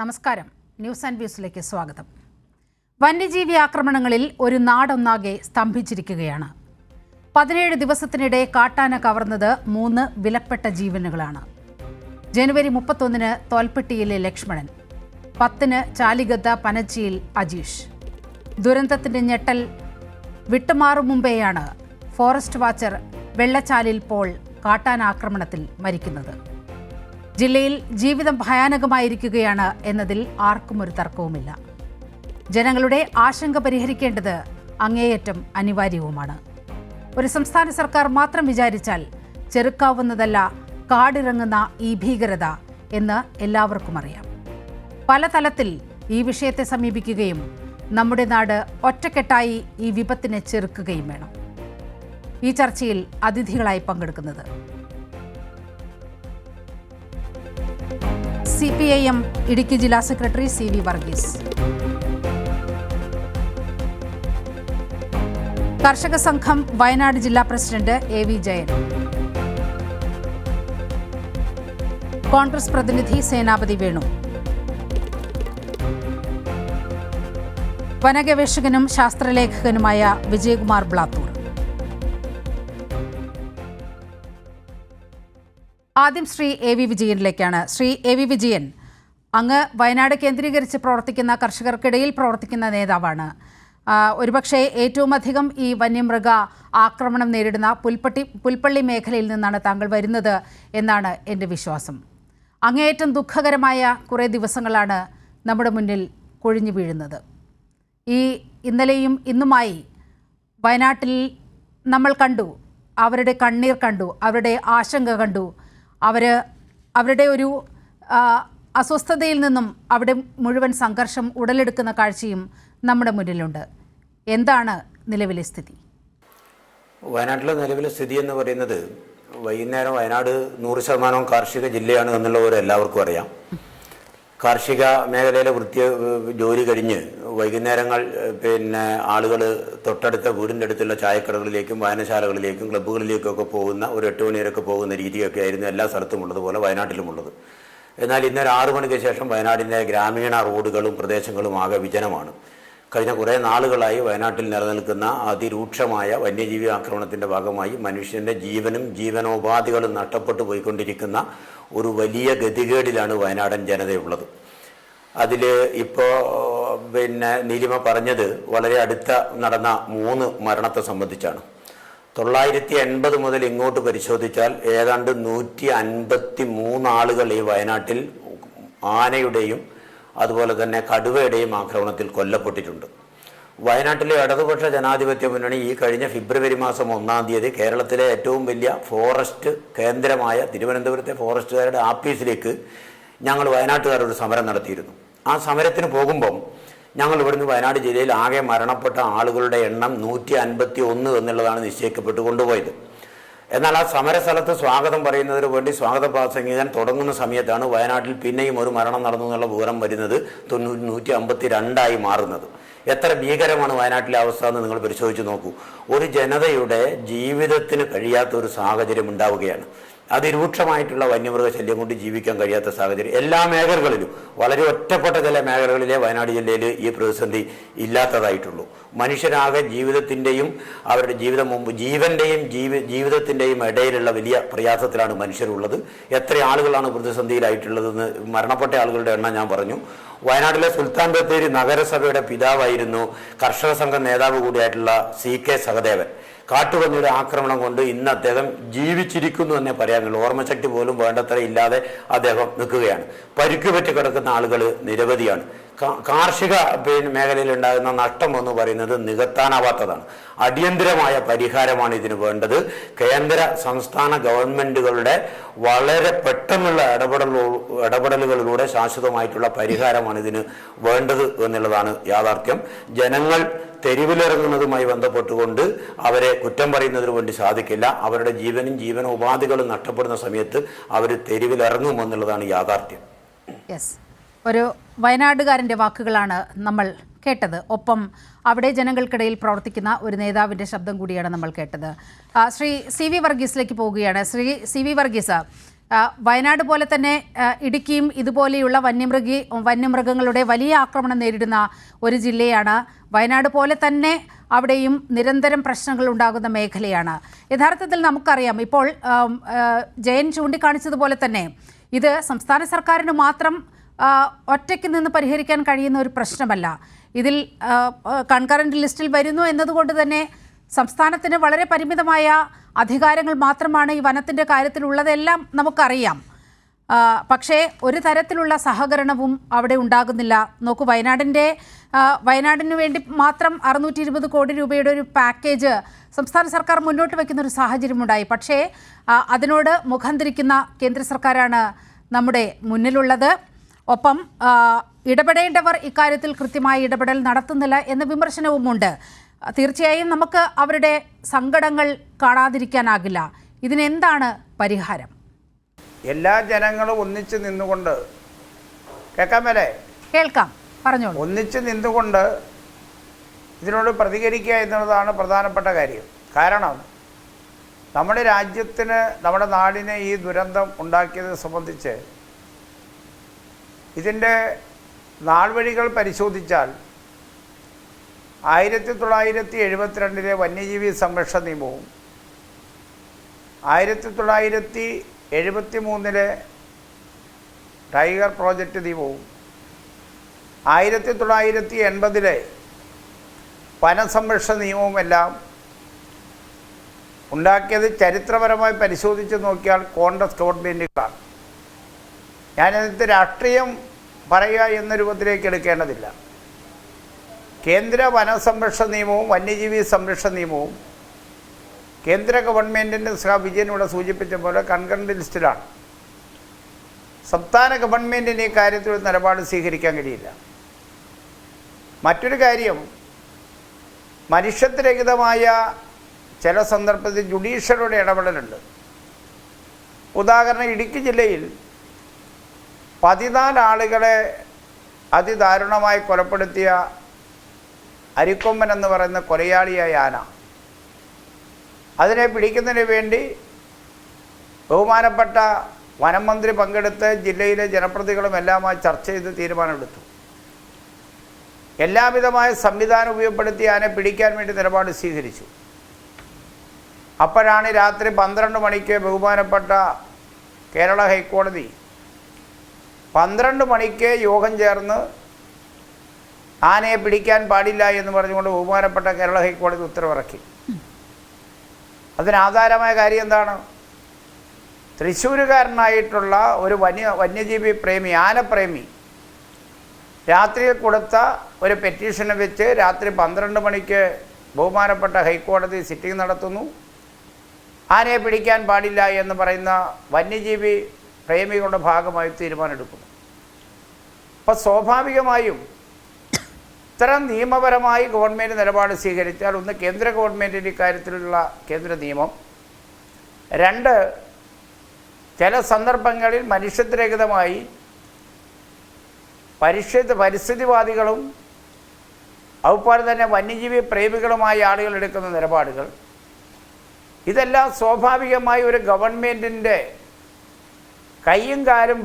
നമസ്കാരം. News and വ്യൂസിലേക്ക് സ്വാഗതം. വന്യജീവി ആക്രമണങ്ങളിൽ ഒരു നാടൊന്നാകെ സ്തംഭിച്ചിരിക്കുകയാണ്. 17 ദിവസത്തിനിടെ കാട്ടാന കവർന്നത് 3 വിലപ്പെട്ട ജീവനുകളാണ്. ജനുവരി 31 തോൽപ്പെട്ടിയിലെ ലക്ഷ്മണൻ, 10 ചാലിഗദ്ദ പനച്ചിയിൽ അജീഷ്. ദുരന്തത്തിന്റെ ഞെട്ടൽ വിട്ടുമാറും മുമ്പെയാണ് ഫോറസ്റ്റ് വാച്ചർ വെള്ളച്ചാലിൽ പോൾ കാട്ടാനാക്രമണത്തിൽ മരിക്കുന്നത്. ജില്ലയിൽ ജീവിതം ഭയാനകമായിരിക്കുകയാണ് എന്നതിൽ ആർക്കും ഒരു തർക്കവുമില്ല. ജനങ്ങളുടെ ആശങ്ക പരിഹരിക്കേണ്ടത് അങ്ങേയറ്റം അനിവാര്യവുമാണ്. ഒരു സംസ്ഥാന സർക്കാർ മാത്രം വിചാരിച്ചാൽ ചെറുക്കാവുന്നതല്ല കാടിറങ്ങുന്ന ഈ ഭീകരത എന്ന് എല്ലാവർക്കും അറിയാം. പല തലത്തിൽ ഈ വിഷയത്തെ സമീപിക്കുകയും നമ്മുടെ നാട് ഒറ്റക്കെട്ടായി ഈ വിപത്തിനെ ചെറുക്കുകയും വേണം. ഈ ചർച്ചയിൽ അതിഥികളായി പങ്കെടുക്കുന്നത് CPIM ഇടുക്കി ജില്ലാ സെക്രട്ടറി CV വർഗീസ്, കർഷക സംഘം വയനാട് ജില്ലാ പ്രസിഡന്റ് AV ജയൻ, കോൺഗ്രസ് പ്രതിനിധി സേനാപതി വേണു, വനഗവേഷകനും ശാസ്ത്രലേഖകനുമായ വിജയകുമാർ ബ്ലാത്തൂർ. ആദ്യം ശ്രീ AV വിജയനിലേക്കാണ്. ശ്രീ AV വിജയൻ, അങ്ങ് വയനാട് കേന്ദ്രീകരിച്ച് പ്രവർത്തിക്കുന്ന, കർഷകർക്കിടയിൽ പ്രവർത്തിക്കുന്ന നേതാവാണ്. ഒരുപക്ഷെ ഏറ്റവും അധികം ഈ വന്യമൃഗ ആക്രമണം നേരിടുന്ന പുൽപ്പള്ളി മേഖലയിൽ നിന്നാണ് താങ്കൾ വരുന്നത് എന്നാണ് എൻ്റെ വിശ്വാസം. അങ്ങേയറ്റം ദുഃഖകരമായ കുറേ ദിവസങ്ങളാണ് നമ്മുടെ മുന്നിൽ കൊഴിഞ്ഞു വീഴുന്നത്. ഈ ഇന്നലെയും ഇന്നുമായി വയനാട്ടിൽ നമ്മൾ കണ്ടു, അവരുടെ കണ്ണീർ കണ്ടു, അവരുടെ ആശങ്ക കണ്ടു. അവരുടെ ഒരു അസ്വസ്ഥതയിൽ നിന്നും അവിടെ മുഴുവൻ സംഘർഷം ഉടലെടുക്കുന്ന കാഴ്ചയും നമ്മുടെ മുന്നിലുണ്ട്. എന്താണ് നിലവിലെ സ്ഥിതി? വയനാട്ടിലെ നിലവിലെ സ്ഥിതി എന്ന് പറയുന്നത്, വൈകുന്നേരം വയനാട് 100% കാർഷിക ജില്ലയാണ് എന്നുള്ളവർ എല്ലാവർക്കും അറിയാം. കാർഷിക മേഖലയിലെ ജോലി കഴിഞ്ഞ് വൈകുന്നേരങ്ങൾ ആളുകൾ തൊട്ടടുത്ത വീടിൻ്റെ അടുത്തുള്ള ചായക്കടകളിലേക്കും വായനശാലകളിലേക്കും ക്ലബ്ബുകളിലേക്കൊക്കെ പോകുന്ന ഒരു 8 മണി വരെയൊക്കെ പോകുന്ന രീതിയൊക്കെ ആയിരുന്നു എല്ലാ സ്ഥലത്തും ഉള്ളതുപോലെ വയനാട്ടിലുമുള്ളത്. എന്നാൽ ഇന്നൊരു 6 മണിക്ക് ശേഷം വയനാടിൻ്റെ ഗ്രാമീണ റോഡുകളും പ്രദേശങ്ങളും ആകെ വിജനമാണ്. കഴിഞ്ഞ കുറേ നാളുകളായി വയനാട്ടിൽ നിലനിൽക്കുന്ന അതിരൂക്ഷമായ വന്യജീവി ആക്രമണത്തിൻ്റെ ഭാഗമായി മനുഷ്യൻ്റെ ജീവനും ജീവനോപാധികളും നഷ്ടപ്പെട്ടു പോയിക്കൊണ്ടിരിക്കുന്ന ഒരു വലിയ ഗതികേടിലാണ് വയനാടൻ ജനതയുള്ളത്. അതിൽ ഇപ്പോൾ നീലിമ പറഞ്ഞത് വളരെ അടുത്ത നടന്ന 3 മരണത്തെ സംബന്ധിച്ചാണ്. 980 മുതൽ ഇങ്ങോട്ട് പരിശോധിച്ചാൽ ഏതാണ്ട് 153 ആളുകൾ ഈ വയനാട്ടിൽ ആനയുടെയും അതുപോലെ തന്നെ കടുവയുടെയും ആക്രമണത്തിൽ കൊല്ലപ്പെട്ടിട്ടുണ്ട്. വയനാട്ടിലെ ഇടതുപക്ഷ ജനാധിപത്യ മുന്നണി ഈ കഴിഞ്ഞ ഫെബ്രുവരി മാസം 1-ാം തീയതി കേരളത്തിലെ ഏറ്റവും വലിയ ഫോറസ്റ്റ് കേന്ദ്രമായ തിരുവനന്തപുരത്തെ ഫോറസ്റ്റുകാരുടെ ആഫീസിലേക്ക് ഞങ്ങൾ വയനാട്ടുകാരൊരു സമരം നടത്തിയിരുന്നു. ആ സമരത്തിന് പോകുമ്പം ഞങ്ങൾ ഇവിടുന്ന് വയനാട് ജില്ലയിൽ ആകെ മരണപ്പെട്ട ആളുകളുടെ എണ്ണം 151 എന്നുള്ളതാണ് നിശ്ചയിക്കപ്പെട്ട് കൊണ്ടുപോയത്. എന്നാൽ ആ സമരസ്ഥലത്ത് സ്വാഗതം പറയുന്നതിന് വേണ്ടി സ്വാഗത പ്രസംഗിക്കാൻ തുടങ്ങുന്ന സമയത്താണ് വയനാട്ടിൽ പിന്നെയും ഒരു മരണം നടന്നു എന്നുള്ള വിവരം വരുന്നത്. 152 മാറുന്നത്. എത്ര ഭീകരമാണ് വയനാട്ടിലെ അവസ്ഥ എന്ന് നിങ്ങൾ പരിശോധിച്ച് നോക്കൂ. ഒരു ജനതയുടെ ജീവിതത്തിന് കഴിയാത്ത ഒരു സാഹചര്യം ഉണ്ടാവുകയാണ്. അതിരൂക്ഷമായിട്ടുള്ള വന്യമൃഗ ശല്യം കൊണ്ട് ജീവിക്കാൻ കഴിയാത്ത സാഹചര്യം എല്ലാ മേഖലകളിലും. വളരെ ഒറ്റപ്പെട്ട ചില മേഖലകളിലെ വയനാട് ജില്ലയിൽ ഈ പ്രതിസന്ധി ഇല്ലാത്തതായിട്ടുള്ളൂ. മനുഷ്യരാകെ ജീവിതത്തിൻ്റെയും അവരുടെ ജീവന്റെയും ജീവിതത്തിൻ്റെയും ഇടയിലുള്ള വലിയ പ്രയാസത്തിലാണ് മനുഷ്യരുള്ളത്. എത്ര ആളുകളാണ് പ്രതിസന്ധിയിലായിട്ടുള്ളതെന്ന് മരണപ്പെട്ട ആളുകളുടെ എണ്ണം ഞാൻ പറഞ്ഞു. വയനാട്ടിലെ സുൽത്താൻ ബത്തേരി നഗരസഭയുടെ പിതാവായിരുന്നു കർഷക സംഘം നേതാവ് കൂടിയായിട്ടുള്ള CK സഹദേവൻ. കാട്ടുപന്നിയുടെ ആക്രമണം കൊണ്ട് ഇന്ന് അദ്ദേഹം ജീവിച്ചിരിക്കുന്നു എന്നേ പറയാനുള്ളൂ. ഓർമ്മശക്തി പോലും വേണ്ടത്ര ഇല്ലാതെ അദ്ദേഹം നിൽക്കുകയാണ്. പരിക്കുപറ്റി കിടക്കുന്ന ആളുകൾ നിരവധിയാണ്. കാർഷിക മേഖലയിൽ ഉണ്ടാകുന്ന നഷ്ടം എന്ന് പറയുന്നത് നികത്താനാവാത്തതാണ്. അടിയന്തരമായ പരിഹാരമാണ് ഇതിന് വേണ്ടത്. കേന്ദ്ര സംസ്ഥാന ഗവൺമെന്റുകളുടെ വളരെ പെട്ടെന്നുള്ള ഇടപെടലുകളിലൂടെ ശാശ്വതമായിട്ടുള്ള പരിഹാരമാണ് ഇതിന് വേണ്ടത് എന്നുള്ളതാണ് യാഥാർത്ഥ്യം. ജനങ്ങൾ തെരുവിലിറങ്ങുന്നതുമായി ബന്ധപ്പെട്ടുകൊണ്ട് അവരെ കുറ്റം പറയുന്നതിന് വേണ്ടി സാധിക്കില്ല. അവരുടെ ജീവനും ജീവനോപാധികളും നഷ്ടപ്പെടുന്ന സമയത്ത് അവർ തെരുവിലിറങ്ങുമെന്നുള്ളതാണ് യാഥാർത്ഥ്യം. ഒരു വയനാടുകാരൻ്റെ വാക്കുകളാണ് നമ്മൾ കേട്ടത്. ഒപ്പം അവിടെ ജനങ്ങൾക്കിടയിൽ പ്രവർത്തിക്കുന്ന ഒരു നേതാവിൻ്റെ ശബ്ദം കൂടിയാണ് നമ്മൾ കേട്ടത്. ശ്രീ CV വർഗീസിലേക്ക് പോവുകയാണ്. ശ്രീ CV വർഗീസ്, വയനാട് പോലെ തന്നെ ഇടുക്കിയും ഇതുപോലെയുള്ള വന്യമൃഗങ്ങളുടെ വലിയ ആക്രമണം നേരിടുന്ന ഒരു ജില്ലയാണ്. വയനാട് പോലെ തന്നെ അവിടെയും നിരന്തരം പ്രശ്നങ്ങൾ ഉണ്ടാകുന്ന മേഖലയാണ്. യഥാർത്ഥത്തിൽ നമുക്കറിയാം, ഇപ്പോൾ ജയൻ ചൂണ്ടിക്കാണിച്ചതുപോലെ തന്നെ ഇത് സംസ്ഥാന സർക്കാരിന് മാത്രം ഒറ്റയ്ക്ക് നിന്ന് പരിഹരിക്കാൻ കഴിയുന്ന ഒരു പ്രശ്നമല്ല. ഇതിൽ കൺകറന്റ് ലിസ്റ്റിൽ വരുന്നു എന്നതുകൊണ്ട് തന്നെ സംസ്ഥാനത്തിന് വളരെ പരിമിതമായ അധികാരങ്ങൾ മാത്രമാണ് ഈ വനത്തിൻ്റെ കാര്യത്തിലുള്ളതെല്ലാം നമുക്കറിയാം. പക്ഷേ ഒരു തരത്തിലുള്ള സഹകരണവും അവിടെ ഉണ്ടാകുന്നില്ല. നോക്കൂ, വയനാടിന് വേണ്ടി മാത്രം 620 കോടി രൂപയുടെ ഒരു പാക്കേജ് സംസ്ഥാന സർക്കാർ മുന്നോട്ട് വയ്ക്കുന്ന ഒരു സാഹചര്യമുണ്ടായി. പക്ഷേ അതിനോട് മുഖം തിരിക്കുന്ന കേന്ദ്ര സർക്കാരാണ് നമ്മുടെ മുന്നിലുള്ളത്. ഒപ്പം ഇടപെടേണ്ടവർ ഇക്കാര്യത്തിൽ കൃത്യമായ ഇടപെടൽ നടത്തുന്നില്ല എന്ന വിമർശനവുമുണ്ട്. തീർച്ചയായും നമുക്ക് അവരുടെ സങ്കടങ്ങൾ കാണാതിരിക്കാനാകില്ല. ഇതിനെന്താണ് പരിഹാരം? എല്ലാ ജനങ്ങളും ഒന്നിച്ച് നിന്നുകൊണ്ട്, കേൾക്കാൻ മേലേ? കേൾക്കാം, പറഞ്ഞോളൂ. ഒന്നിച്ച് നിന്നുകൊണ്ട് ഇതിനോട് പ്രതികരിക്കുക എന്നുള്ളതാണ് പ്രധാനപ്പെട്ട കാര്യം. കാരണം നമ്മുടെ രാജ്യത്തിന്, നമ്മുടെ നാടിന് ഈ ദുരന്തം ഉണ്ടാക്കിയതിനെ സംബന്ധിച്ച് ഇതിൻ്റെ നാൾവഴികൾ പരിശോധിച്ചാൽ 1972 വന്യജീവി സംരക്ഷണ നിയമവും 1973 ടൈഗർ പ്രോജക്റ്റ് നിയമവും 1980 വനസംരക്ഷണ നിയമവുമെല്ലാം ഉണ്ടാക്കിയത് ചരിത്രപരമായി പരിശോധിച്ച് നോക്കിയാൽ കോൺഗ്രസ് ഗവൺമെൻറ്റുകളാണ്. ഞാനതിന് രാഷ്ട്രീയം പറയുക എന്ന രൂപത്തിലേക്ക് എടുക്കേണ്ടതില്ല. കേന്ദ്ര വനസംരക്ഷണ നിയമവും വന്യജീവി സംരക്ഷണ നിയമവും കേന്ദ്ര ഗവൺമെൻറ്റിൻ്റെ വിജയൻ ഇവിടെ സൂചിപ്പിച്ച പോലെ കൺകറന്റ് ലിസ്റ്റിലാണ്. സംസ്ഥാന ഗവൺമെൻറ്റിന് ഈ കാര്യത്തിൽ ഒരു നിലപാട് സ്വീകരിക്കാൻ കഴിയില്ല. മറ്റൊരു കാര്യം, മനുഷ്യത്വരഹിതമായ ചില സന്ദർഭത്തിൽ ജുഡീഷ്യറിയുടെ ഇടപെടലുണ്ട്. ഉദാഹരണം, ഇടുക്കി ജില്ലയിൽ 14 ആളുകളെ അതിദാരുണമായി കൊലപ്പെടുത്തിയ അരിക്കൊമ്പൻ എന്ന് പറയുന്ന കൊലയാളിയായ ആന, അതിനെ പിടിക്കുന്നതിന് വേണ്ടി ബഹുമാനപ്പെട്ട വനം മന്ത്രി പങ്കെടുത്ത് ജില്ലയിലെ ജനപ്രതിനിധികളും എല്ലാമായി ചർച്ച ചെയ്ത് തീരുമാനമെടുത്തു. എല്ലാവിധമായ സംവിധാനം ഉപയോഗപ്പെടുത്തി ആനെ പിടിക്കാൻ വേണ്ടി നിലപാട് സ്വീകരിച്ചു. അപ്പോഴാണ് രാത്രി 12 മണിക്ക് ബഹുമാനപ്പെട്ട കേരള ഹൈക്കോടതി 12 മണിക്ക് യോഗം ചേർന്ന് ആനയെ പിടിക്കാൻ പാടില്ല എന്ന് പറഞ്ഞുകൊണ്ട് ബഹുമാനപ്പെട്ട കേരള ഹൈക്കോടതി ഉത്തരവിറക്കി. അതിനാധാരമായ കാര്യം എന്താണ്? തൃശ്ശൂരുകാരനായിട്ടുള്ള ഒരു വന്യജീവി പ്രേമി, ആനപ്രേമി, രാത്രിയിൽ കൊടുത്ത ഒരു പെറ്റീഷനെ വെച്ച് രാത്രി 12 മണിക്ക് ബഹുമാനപ്പെട്ട ഹൈക്കോടതി സിറ്റിംഗ് നടത്തുന്നു. ആനയെ പിടിക്കാൻ പാടില്ല എന്ന് പറയുന്ന വന്യജീവി പ്രേമികളുടെ ഭാഗമായി തീരുമാനമെടുക്കുന്നു. അപ്പോൾ സ്വാഭാവികമായും ഇത്തരം നിയമപരമായി ഗവൺമെൻറ് നിലപാട് സ്വീകരിച്ചാൽ, ഒന്ന് കേന്ദ്ര ഗവൺമെൻറ്റിൻ്റെ ഇക്കാര്യത്തിലുള്ള കേന്ദ്ര നിയമം, 2 ചില സന്ദർഭങ്ങളിൽ മനുഷ്യത്വരഹിതമായി പരിസ്ഥിതിവാദികളും അതുപോലെ തന്നെ വന്യജീവി പ്രേമികളുമായ ആളുകൾ എടുക്കുന്ന നിലപാടുകൾ, ഇതെല്ലാം സ്വാഭാവികമായി ഒരു ഗവൺമെൻറ്റിൻ്റെ കയ്യും കാലും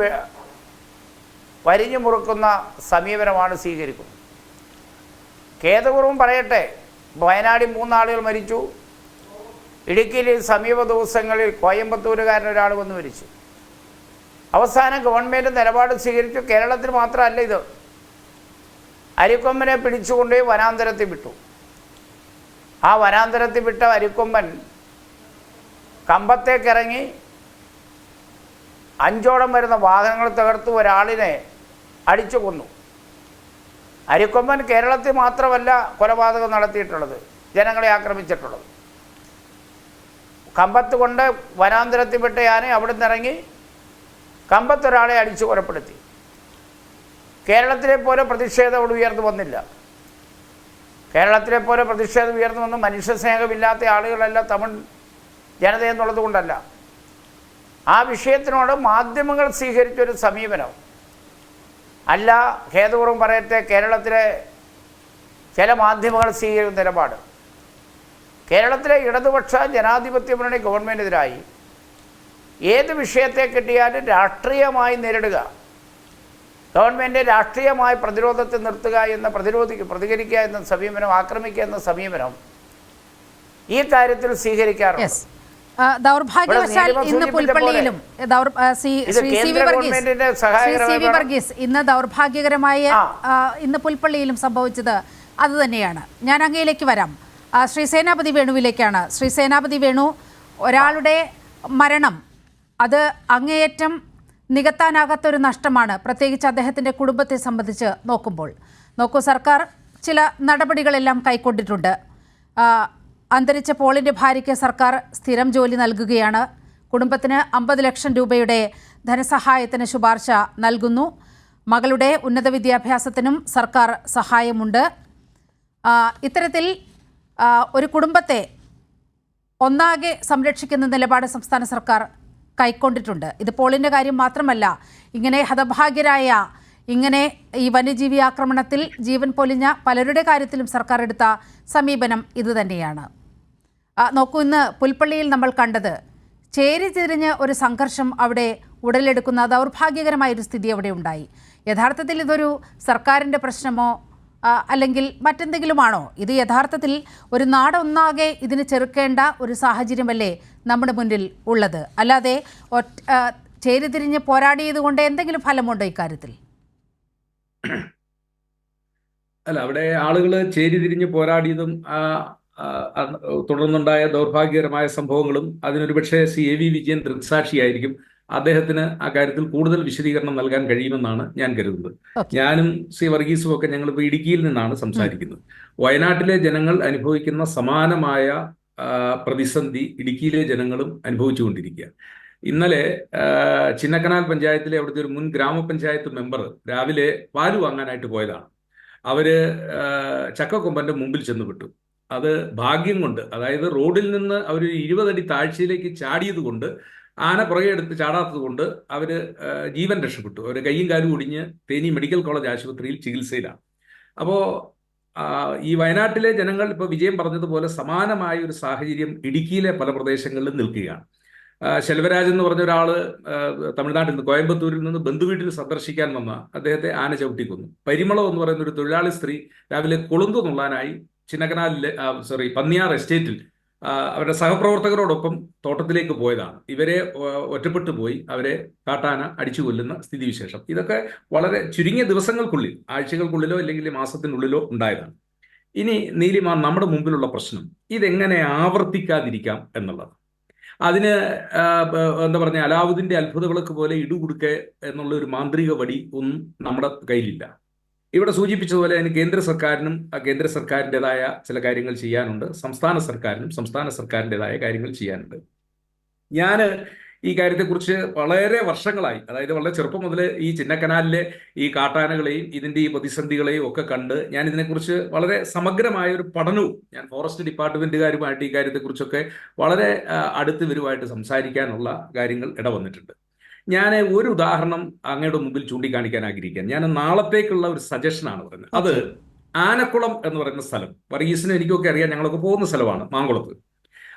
വരിഞ്ഞു മുറുക്കുന്ന സമീപനമാണ് സ്വീകരിക്കുന്നത്. ഖേദപൂർവ്വം പറയട്ടെ, വയനാടിൽ 3 ആളുകൾ മരിച്ചു. ഇടുക്കിയിൽ സമീപ ദിവസങ്ങളിൽ കോയമ്പത്തൂരുകാരനൊരാൾ വന്ന് മരിച്ചു. അവസാനം ഗവൺമെൻറ് നിലപാട് സ്വീകരിച്ചു. കേരളത്തിൽ മാത്രമല്ല ഇത്, അരിക്കൊമ്പനെ പിടിച്ചുകൊണ്ടുപോയി വനാന്തരത്തിൽ വിട്ടു. ആ വനാന്തരത്തിൽ വിട്ട അരിക്കൊമ്പൻ കമ്പത്തേക്കിറങ്ങി 5ഓളം വരുന്ന വാഹനങ്ങൾ തകർത്തു ഒരാളിനെ അടിച്ചു കൊന്നു. അരിക്കൊമ്പൻ കേരളത്തിൽ മാത്രമല്ല കൊലപാതകം നടത്തിയിട്ടുള്ളത്, ജനങ്ങളെ ആക്രമിച്ചിട്ടുള്ളത്. കമ്പത്ത് കൊണ്ട് വനാന്തരത്തിൽ വിട്ട ആനെ അവിടെ നിന്നിറങ്ങി കമ്പത്തൊരാളെ അടിച്ചു കൊലപ്പെടുത്തി. കേരളത്തിലെ പോലെ പ്രതിഷേധം അവിടെ ഉയർന്നു വന്നില്ല. കേരളത്തിലെ പോലെ പ്രതിഷേധം ഉയർന്നു വന്ന് മനുഷ്യസ്നേഹമില്ലാത്ത ആളുകളല്ല തമിഴ് ജനതയെന്നുള്ളത് കൊണ്ടല്ല. ആ വിഷയത്തിനോട് മാധ്യമങ്ങൾ സ്വീകരിച്ചൊരു സമീപനം അല്ല, ഖേദപൂർവ്വം പറയട്ടെ, കേരളത്തിലെ ചില മാധ്യമങ്ങൾ സ്വീകരിക്കുന്ന നിലപാട്. കേരളത്തിലെ ഇടതുപക്ഷ ജനാധിപത്യ മുന്നണി ഗവൺമെൻറ്റിനെതിരായി ഏത് വിഷയത്തെ കിട്ടിയാലും രാഷ്ട്രീയമായി നേരിടുക, ഗവൺമെൻറ് രാഷ്ട്രീയമായി പ്രതിരോധത്തിൽ നിർത്തുക എന്ന പ്രതികരിക്കുക എന്ന സമീപനം, ആക്രമിക്കുക എന്ന സമീപനം ഈ കാര്യത്തിൽ സ്വീകരിക്കാറുണ്ട്. ദൗർഭാഗ്യവശാൽ ഇന്ന് പുൽപ്പള്ളിയിലും ഇന്ന് ദൗർഭാഗ്യകരമായ ഇന്ന് പുൽപ്പള്ളിയിലും സംഭവിച്ചത് അതുതന്നെയാണ്. ഞാൻ അങ്ങയിലേക്ക് വരാം. ശ്രീ സേനാപതി വേണുവിലേക്കാണ്. ശ്രീ സേനാപതി വേണു, ഒരാളുടെ മരണം അത് അങ്ങേയറ്റം നികത്താനാകാത്തൊരു നഷ്ടമാണ്, പ്രത്യേകിച്ച് അദ്ദേഹത്തിൻ്റെ കുടുംബത്തെ സംബന്ധിച്ച് നോക്കുമ്പോൾ. നോക്കൂ, സർക്കാർ ചില നടപടികളെല്ലാം കൈക്കൊണ്ടിട്ടുണ്ട്. അന്തരിച്ച പോളിൻ്റെ ഭാര്യയ്ക്ക് സർക്കാർ സ്ഥിരം ജോലി നൽകുകയാണ്. കുടുംബത്തിന് 50 ലക്ഷം രൂപയുടെ ധനസഹായത്തിന് ശുപാർശ നൽകുന്നു. മകളുടെ ഉന്നത വിദ്യാഭ്യാസത്തിനും സർക്കാർ സഹായമുണ്ട്. ഇത്തരത്തിൽ ഒരു കുടുംബത്തെ ഒന്നാകെ സംരക്ഷിക്കുന്ന നിലപാട് സംസ്ഥാന സർക്കാർ കൈക്കൊണ്ടിട്ടുണ്ട്. ഇത് പോളിൻ്റെ കാര്യം മാത്രമല്ല, ഇങ്ങനെ ഹതഭാഗ്യരായ, ഇങ്ങനെ ഈ വന്യജീവി ആക്രമണത്തിൽ ജീവൻ പൊലിഞ്ഞ പലരുടെ കാര്യത്തിലും സർക്കാർ എടുത്ത സമീപനം ഇതുതന്നെയാണ്. നോക്കൂ, ഇന്ന് പുൽപ്പള്ളിയിൽ നമ്മൾ കണ്ടത് ചേരിതിരിഞ്ഞ് ഒരു സംഘർഷം അവിടെ ഉടലെടുക്കുന്ന ദൗർഭാഗ്യകരമായൊരു സ്ഥിതി അവിടെ ഉണ്ടായി. യഥാർത്ഥത്തിൽ ഇതൊരു സർക്കാരിൻ്റെ പ്രശ്നമോ അല്ലെങ്കിൽ മറ്റെന്തെങ്കിലുമാണോ? ഇത് യഥാർത്ഥത്തിൽ ഒരു നാടൊന്നാകെ ഇതിന് ചെറുക്കേണ്ട ഒരു സാഹചര്യമല്ലേ നമ്മുടെ മുന്നിൽ ഉള്ളത്? അല്ലാതെ ചേരിതിരിഞ്ഞ് പോരാടിയത് കൊണ്ട് എന്തെങ്കിലും ഫലമുണ്ടോ ഇക്കാര്യത്തിൽ? അല്ല, അവിടെ ആളുകൾ ചേരിതിരിഞ്ഞ് പോരാടിയതും തുടർന്നുണ്ടായ ദൗർഭാഗ്യകരമായ സംഭവങ്ങളും അതിനൊരു പക്ഷേ എ വി വിജയൻ ദൃക്സാക്ഷിയായിരിക്കും. അദ്ദേഹത്തിന് ആ കാര്യത്തിൽ കൂടുതൽ വിശദീകരണം നൽകാൻ കഴിയുമെന്നാണ് ഞാൻ കരുതുന്നത്. ഞാനും സി വർഗീസും ഒക്കെ ഞങ്ങൾ ഇപ്പോൾ ഇടുക്കിയിൽ നിന്നാണ് സംസാരിക്കുന്നത്. വയനാട്ടിലെ ജനങ്ങൾ അനുഭവിക്കുന്ന സമാനമായ പ്രതിസന്ധി ഇടുക്കിയിലെ ജനങ്ങളും അനുഭവിച്ചുകൊണ്ടിരിക്കുക. ഇന്നലെ ചിന്നക്കനാൽ പഞ്ചായത്തിലെ അവിടുത്തെ ഒരു മുൻ ഗ്രാമപഞ്ചായത്ത് മെമ്പർ രാവിലെ പാല് വാങ്ങാനായിട്ട് പോയതാണ്. അവര് ചക്കക്കൊമ്പന്റെ മുമ്പിൽ ചെന്ന് വിട്ടു. അത് ഭാഗ്യം കൊണ്ട്, അതായത് റോഡിൽ നിന്ന് അവർ 20 അടി താഴ്ചയിലേക്ക് ചാടിയത് കൊണ്ട്, ആന പുറകെ എടുത്ത് ചാടാത്തത് കൊണ്ട് അവര് ജീവൻ രക്ഷപ്പെട്ടു. അവർ കയ്യും കാലും ഒടിഞ്ഞ് തേനി മെഡിക്കൽ കോളേജ് ആശുപത്രിയിൽ ചികിത്സയിലാണ്. അപ്പോൾ ഈ വയനാട്ടിലെ ജനങ്ങൾ ഇപ്പോൾ വിജയം പറഞ്ഞതുപോലെ സമാനമായ ഒരു സാഹചര്യം ഇടുക്കിയിലെ പല പ്രദേശങ്ങളിലും നിൽക്കുകയാണ്. ശെൽവരാജ് എന്ന് പറഞ്ഞ ഒരാൾ തമിഴ്നാട്ടിൽ നിന്ന്, കോയമ്പത്തൂരിൽ നിന്ന് ബന്ധുവീട്ടിൽ സന്ദർശിക്കാൻ വന്ന അദ്ദേഹത്തെ ആന ചവിട്ടിക്കൊന്നു. പരിമളം എന്ന് പറയുന്ന ഒരു തൊഴിലാളി സ്ത്രീ രാവിലെ കൊളുന്തു നുള്ളാനായി ചിന്നക്കനാലിലെ പന്നിയാർ എസ്റ്റേറ്റിൽ അവരുടെ സഹപ്രവർത്തകരോടൊപ്പം തോട്ടത്തിലേക്ക് പോയതാണ്. ഇവരെ ഒറ്റപ്പെട്ടു പോയി അവരെ കാട്ടാന അടിച്ചു കൊല്ലുന്ന സ്ഥിതിവിശേഷം. ഇതൊക്കെ വളരെ ചുരുങ്ങിയ ദിവസങ്ങൾക്കുള്ളിൽ, ആഴ്ചകൾക്കുള്ളിലോ അല്ലെങ്കിൽ മാസത്തിനുള്ളിലോ ഉണ്ടായതാണ്. ഇനി നീലിമ, നമ്മുടെ മുമ്പിലുള്ള പ്രശ്നം ഇതെങ്ങനെ ആവർത്തിക്കാതിരിക്കാം എന്നുള്ളത്. അതിന് എന്താ പറഞ്ഞ അലാവുദ്ദീന്റെ അത്ഭുത വിളക്ക് പോലെ ഇടുകുടുക്കെ എന്നുള്ള ഒരു മാന്ത്രിക വടി ഒന്നും നമ്മുടെ കയ്യിലില്ല. ഇവിടെ സൂചിപ്പിച്ചതുപോലെ അതിന് കേന്ദ്ര സർക്കാരിനും കേന്ദ്ര സർക്കാരിൻ്റെതായ ചില കാര്യങ്ങൾ ചെയ്യാനുണ്ട്, സംസ്ഥാന സർക്കാരിനും സംസ്ഥാന സർക്കാരിൻ്റെതായ കാര്യങ്ങൾ ചെയ്യാനുണ്ട്. ഞാൻ ഈ കാര്യത്തെക്കുറിച്ച് വളരെ വർഷങ്ങളായി, അതായത് വളരെ ചെറുപ്പം മുതൽ ഈ ചിന്നക്കനാലിലെ ഈ കാട്ടാനകളെയും ഇതിൻ്റെ ഈ പ്രതിസന്ധികളെയും ഒക്കെ കണ്ട് ഞാൻ ഇതിനെക്കുറിച്ച് വളരെ സമഗ്രമായ ഒരു പഠനവും, ഞാൻ ഫോറസ്റ്റ് ഡിപ്പാർട്ട്മെൻറ്റുകാരുമായിട്ട് ഈ കാര്യത്തെക്കുറിച്ചൊക്കെ വളരെ അടുത്ത് ഇവരുമായിട്ട് സംസാരിക്കാനുള്ള കാര്യങ്ങൾ ഇടവന്നിട്ടുണ്ട്. ഞാൻ ഒരു ഉദാഹരണം അങ്ങയുടെ മുമ്പിൽ ചൂണ്ടിക്കാണിക്കാൻ ആഗ്രഹിക്കാൻ. ഞാൻ നാളത്തേക്കുള്ള ഒരു സജഷനാണ് പറയുന്നത്. അത് ആനക്കുളം എന്ന് പറയുന്ന സ്ഥലം, വർഗീസിനും എനിക്കൊക്കെ അറിയാം, ഞങ്ങളൊക്കെ പോകുന്ന സ്ഥലമാണ് മാങ്കുളത്ത്.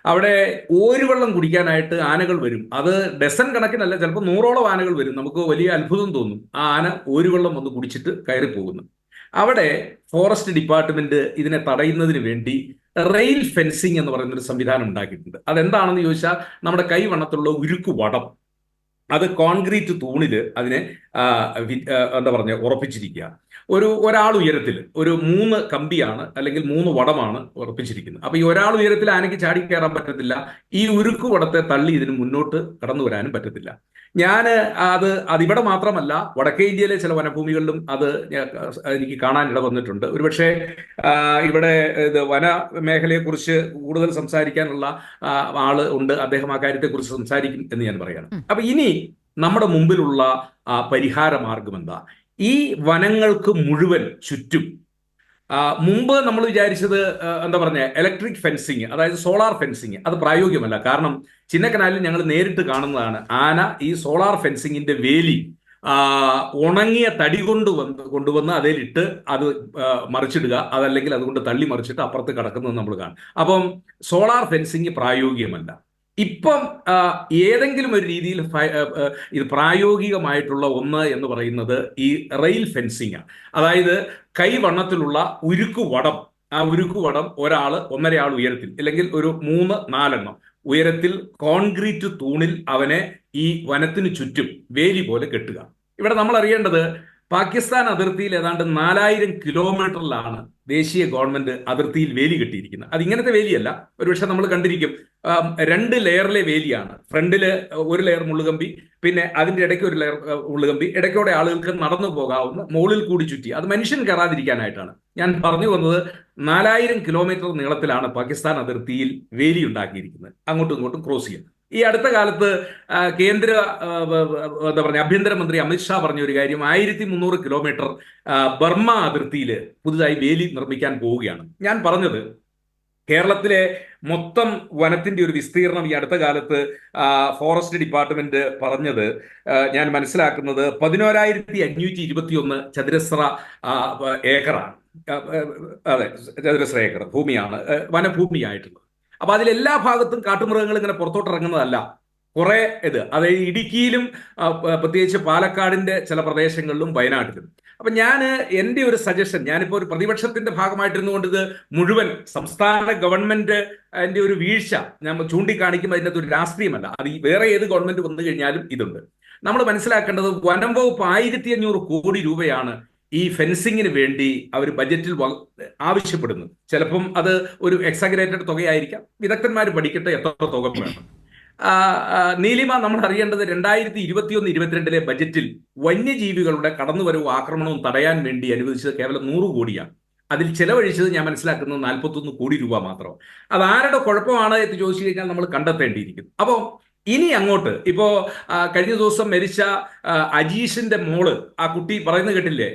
അവിടെ ഓരുവെള്ളം കുടിക്കാനായിട്ട് ആനകൾ വരും. അത് ഡസൻ കണക്കിനല്ല, ചിലപ്പോൾ 100ഓളം ആനകൾ വരും. നമുക്ക് വലിയ അത്ഭുതം തോന്നും. ആ ആന ഓരുവെള്ളം വന്ന് കുടിച്ചിട്ട് കയറിപ്പോകുന്നു. അവിടെ ഫോറസ്റ്റ് ഡിപ്പാർട്ട്മെന്റ് ഇതിനെ തടയുന്നതിന് വേണ്ടി റെയിൽ ഫെൻസിങ് എന്ന് പറയുന്നൊരു സംവിധാനം ഉണ്ടാക്കിയിട്ടുണ്ട്. അതെന്താണെന്ന് ചോദിച്ചാൽ, നമ്മുടെ കൈവണ്ണത്തുള്ള ഉരുക്കു വടം, അത് കോൺക്രീറ്റ് തൂണിൽ അതിനെ എന്താ പറഞ്ഞ ഉറപ്പിച്ചിരിക്കുക. ഒരാൾ ഉയരത്തിൽ ഒരു 3 കമ്പിയാണ് അല്ലെങ്കിൽ 3 വടമാണ് ഉറപ്പിച്ചിരിക്കുന്നത്. അപ്പൊ ഈ ഒരാൾ ഉയരത്തിൽ ആനയ്ക്ക് ചാടി കയറാൻ പറ്റത്തില്ല. ഈ ഉരുക്കു വടത്തെ തള്ളി ഇതിന് മുന്നോട്ട് കടന്നു വരാനും പറ്റത്തില്ല. അതിവിടെ മാത്രമല്ല, വടക്കേ ഇന്ത്യയിലെ ചില വനഭൂമികളിലും അത് എനിക്ക് കാണാൻ ഇട വന്നിട്ടുണ്ട്. ഒരുപക്ഷെ ഇവിടെ വന മേഖലയെക്കുറിച്ച് കൂടുതൽ സംസാരിക്കാനുള്ള ആള് ഉണ്ട്, അദ്ദേഹം ആ കാര്യത്തെക്കുറിച്ച് സംസാരിക്കും എന്ന് ഞാൻ പറയണം. അപ്പൊ ഇനി നമ്മുടെ മുമ്പിലുള്ള പരിഹാര മാർഗം എന്താ? ഈ വനങ്ങൾക്ക് മുഴുവൻ ചുറ്റും മുമ്പ് നമ്മൾ വിചാരിച്ചത് എന്താ പറഞ്ഞ ഇലക്ട്രിക് ഫെൻസിങ്, അതായത് സോളാർ ഫെൻസിങ്, അത് പ്രായോഗികമല്ല. കാരണം ചിന്നക്കനാലിൽ ഞങ്ങൾ നേരിട്ട് കാണുന്നതാണ്, ആന ഈ സോളാർ ഫെൻസിങ്ങിന്റെ വേലി ഉണങ്ങിയ തടി കൊണ്ടുവന്ന് അതിലിട്ട് അത് മറിച്ചിടുക, അതല്ലെങ്കിൽ അതുകൊണ്ട് തള്ളി മറിച്ചിട്ട് അപ്പുറത്ത് കിടക്കുന്നത് നമ്മൾ കാണും. അപ്പം സോളാർ ഫെൻസിങ് പ്രായോഗികമല്ല. ഇപ്പം ഏതെങ്കിലും ഒരു രീതിയിൽ ഇത് പ്രായോഗികമായിട്ടുള്ള ഒന്ന് എന്ന് പറയുന്നത് ഈ റെയിൽ ഫെൻസിങ്. അതായത് കൈവണ്ണത്തിലുള്ള ഉരുക്കുവടം, ആ ഉരുക്കുവടം ഒരാൾ 1.5 ആൾ ഉയരത്തിൽ അല്ലെങ്കിൽ ഒരു 3-4 ഉയരത്തിൽ കോൺക്രീറ്റ് തൂണിൽ അവനെ ഈ വനത്തിന് ചുറ്റും വേലി പോലെ കെട്ടുക. ഇവിടെ നമ്മൾ അറിയേണ്ടത് പാകിസ്ഥാൻ അതിർത്തിയിൽ ഏതാണ്ട് 4000 കിലോമീറ്ററിലാണ് ദേശീയ ഗവൺമെന്റ് അതിർത്തിയിൽ വേലി കെട്ടിയിരിക്കുന്നത്. അത് ഇങ്ങനത്തെ വേലിയല്ല, ഒരുപക്ഷെ നമ്മൾ കണ്ടിരിക്കും, 2 ലെയറിലെ വേലിയാണ്. ഫ്രണ്ടില് ഒരു ലെയർ മുള്ളുകമ്പി, പിന്നെ അതിന്റെ ഇടയ്ക്ക് ഒരു ലെയർ മുള്ളുകമ്പി, ഇടയ്ക്കോടെ ആളുകൾക്ക് നടന്നു പോകാവുന്ന മുകളിൽ കൂടി ചുറ്റി, അത് മനുഷ്യൻ കയറാതിരിക്കാനായിട്ടാണ്. ഞാൻ പറഞ്ഞു വന്നത് 4000 കിലോമീറ്റർ നീളത്തിലാണ് പാകിസ്ഥാൻ അതിർത്തിയിൽ വേലി ഉണ്ടാക്കിയിരിക്കുന്നത്, അങ്ങോട്ടും ഇങ്ങോട്ടും ക്രോസ് ചെയ്യുന്നത്. ഈ അടുത്ത കാലത്ത് കേന്ദ്ര എന്താ പറയുക ആഭ്യന്തരമന്ത്രി അമിത്ഷാ പറഞ്ഞ ഒരു കാര്യം, 1300 കിലോമീറ്റർ ബർമ്മ അതിർത്തിയിൽ പുതുതായി വേലി നിർമ്മിക്കാൻ പോവുകയാണ്. ഞാൻ പറഞ്ഞത് കേരളത്തിലെ മൊത്തം വനത്തിന്റെ ഒരു വിസ്തീർണം ഈ അടുത്ത കാലത്ത് ഫോറസ്റ്റ് ഡിപ്പാർട്ട്മെന്റ് പറഞ്ഞത് ഞാൻ മനസ്സിലാക്കുന്നത് 11,521 ചതുരശ്ര ഏക്കറാണ്. അതെ, ചതുരശ്ര ഏക്കർ ഭൂമിയാണ് വനഭൂമിയായിട്ടുള്ളത്. അപ്പൊ അതിലെല്ലാ ഭാഗത്തും കാട്ടുമൃഗങ്ങൾ ഇങ്ങനെ പുറത്തോട്ട് ഇറങ്ങുന്നതല്ല. കുറെ അതായത് ഇടുക്കിയിലും പ്രത്യേകിച്ച് പാലക്കാടിന്റെ ചില പ്രദേശങ്ങളിലും വയനാട്ടിലും. അപ്പൊ എൻ്റെ ഒരു സജഷൻ, ഞാനിപ്പോ ഒരു പ്രതിപക്ഷത്തിന്റെ ഭാഗമായിട്ടിരുന്നുകൊണ്ട് ഇത് മുഴുവൻ സംസ്ഥാന ഗവൺമെന്റ് അതിന്റെ ഒരു വീഴ്ച ഞാൻ ചൂണ്ടിക്കാണിക്കുമ്പോൾ അതിൻ്റെ ഒരു രാഷ്ട്രീയമല്ല, അത് വേറെ ഏത് ഗവൺമെന്റ് വന്നു കഴിഞ്ഞാലും ഇതുണ്ട്. നമ്മൾ മനസ്സിലാക്കേണ്ടത് വനം വകുപ്പ് 1500 കോടി രൂപയാണ് ഈ ഫെൻസിങ്ങിന് വേണ്ടി അവർ ബജറ്റിൽ ആവശ്യപ്പെടുന്നു. ചിലപ്പം അത് ഒരു എക്സാഗ്രേറ്റഡ് തുകയായിരിക്കാം, വിദഗ്ധന്മാർ പഠിക്കട്ടെ എത്ര തുക വേണം. നീലിമ, നമ്മൾ അറിയേണ്ടത് 2021-22 ബജറ്റിൽ വന്യജീവികളുടെ കടന്നുവരവും ആക്രമണവും തടയാൻ വേണ്ടി അനുവദിച്ചത് കേവലം 100 കോടിയാണ്. അതിൽ ചെലവഴിച്ചത് ഞാൻ മനസ്സിലാക്കുന്നത് 41 കോടി രൂപ മാത്രം. അത് ആരുടെ കുഴപ്പമാണ് എന്ന് ചോദിച്ചു കഴിഞ്ഞാൽ നമ്മൾ കണ്ടെത്തേണ്ടിയിരിക്കുന്നു. അപ്പോൾ ഇനി അങ്ങോട്ട് ഇപ്പോ കഴിഞ്ഞ ദിവസം മരിച്ച അജീഷിന്റെ മോള്, ആ കുട്ടി പറയുന്നത് കേട്ടില്ലേ,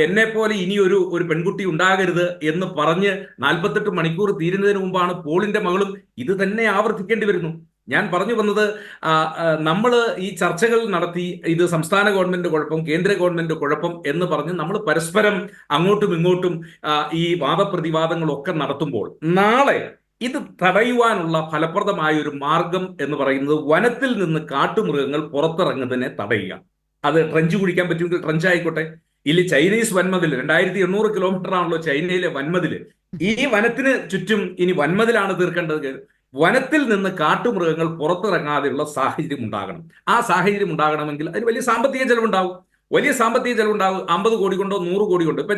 എന്നെ പോലെ ഇനി ഒരു പെൺകുട്ടി ഉണ്ടാകരുത് എന്ന് പറഞ്ഞ് 48 മണിക്കൂർ തീരുന്നതിന് മുമ്പാണ് പോളിന്റെ മകളും ഇത് തന്നെ ആവർത്തിക്കേണ്ടി വരുന്നു. ഞാൻ പറഞ്ഞു വന്നത്, നമ്മൾ ഈ ചർച്ചകൾ നടത്തി ഇത് സംസ്ഥാന ഗവൺമെന്റ് കുഴപ്പം, കേന്ദ്ര ഗവൺമെന്റ് കുഴപ്പം എന്ന് പറഞ്ഞ് നമ്മൾ പരസ്പരം അങ്ങോട്ടും ഇങ്ങോട്ടും ഈ വാദപ്രതിവാദങ്ങളൊക്കെ നടത്തുമ്പോൾ നാളെ ഇത് തടയുവാനുള്ള ഫലപ്രദമായ ഒരു മാർഗം എന്ന് പറയുന്നത് വനത്തിൽ നിന്ന് കാട്ടുമൃഗങ്ങൾ പുറത്തിറങ്ങുന്നതിനെ തടയുക. അത് ട്രഞ്ച് കുഴിക്കാൻ പറ്റുമെങ്കിൽ ട്രഞ്ച് ആയിക്കോട്ടെ, ഇല്ല ചൈനീസ് വൻമതിൽ 2800 കിലോമീറ്റർ ആണല്ലോ ചൈനയിലെ വൻമതിൽ. ഈ വനത്തിന് ചുറ്റും ഇനി വൻമതിലാണ് തീർക്കേണ്ടത്. വനത്തിൽ നിന്ന് കാട്ടുമൃഗങ്ങൾ പുറത്തിറങ്ങാതെയുള്ള സാഹചര്യം ഉണ്ടാകണം. ആ സാഹചര്യം ഉണ്ടാകണമെങ്കിൽ അതിന് വലിയ സാമ്പത്തിക ചെലവുണ്ടാവും. 50 കോടി കൊണ്ടോ 100 കോടി കൊണ്ടോ. ഇപ്പൊ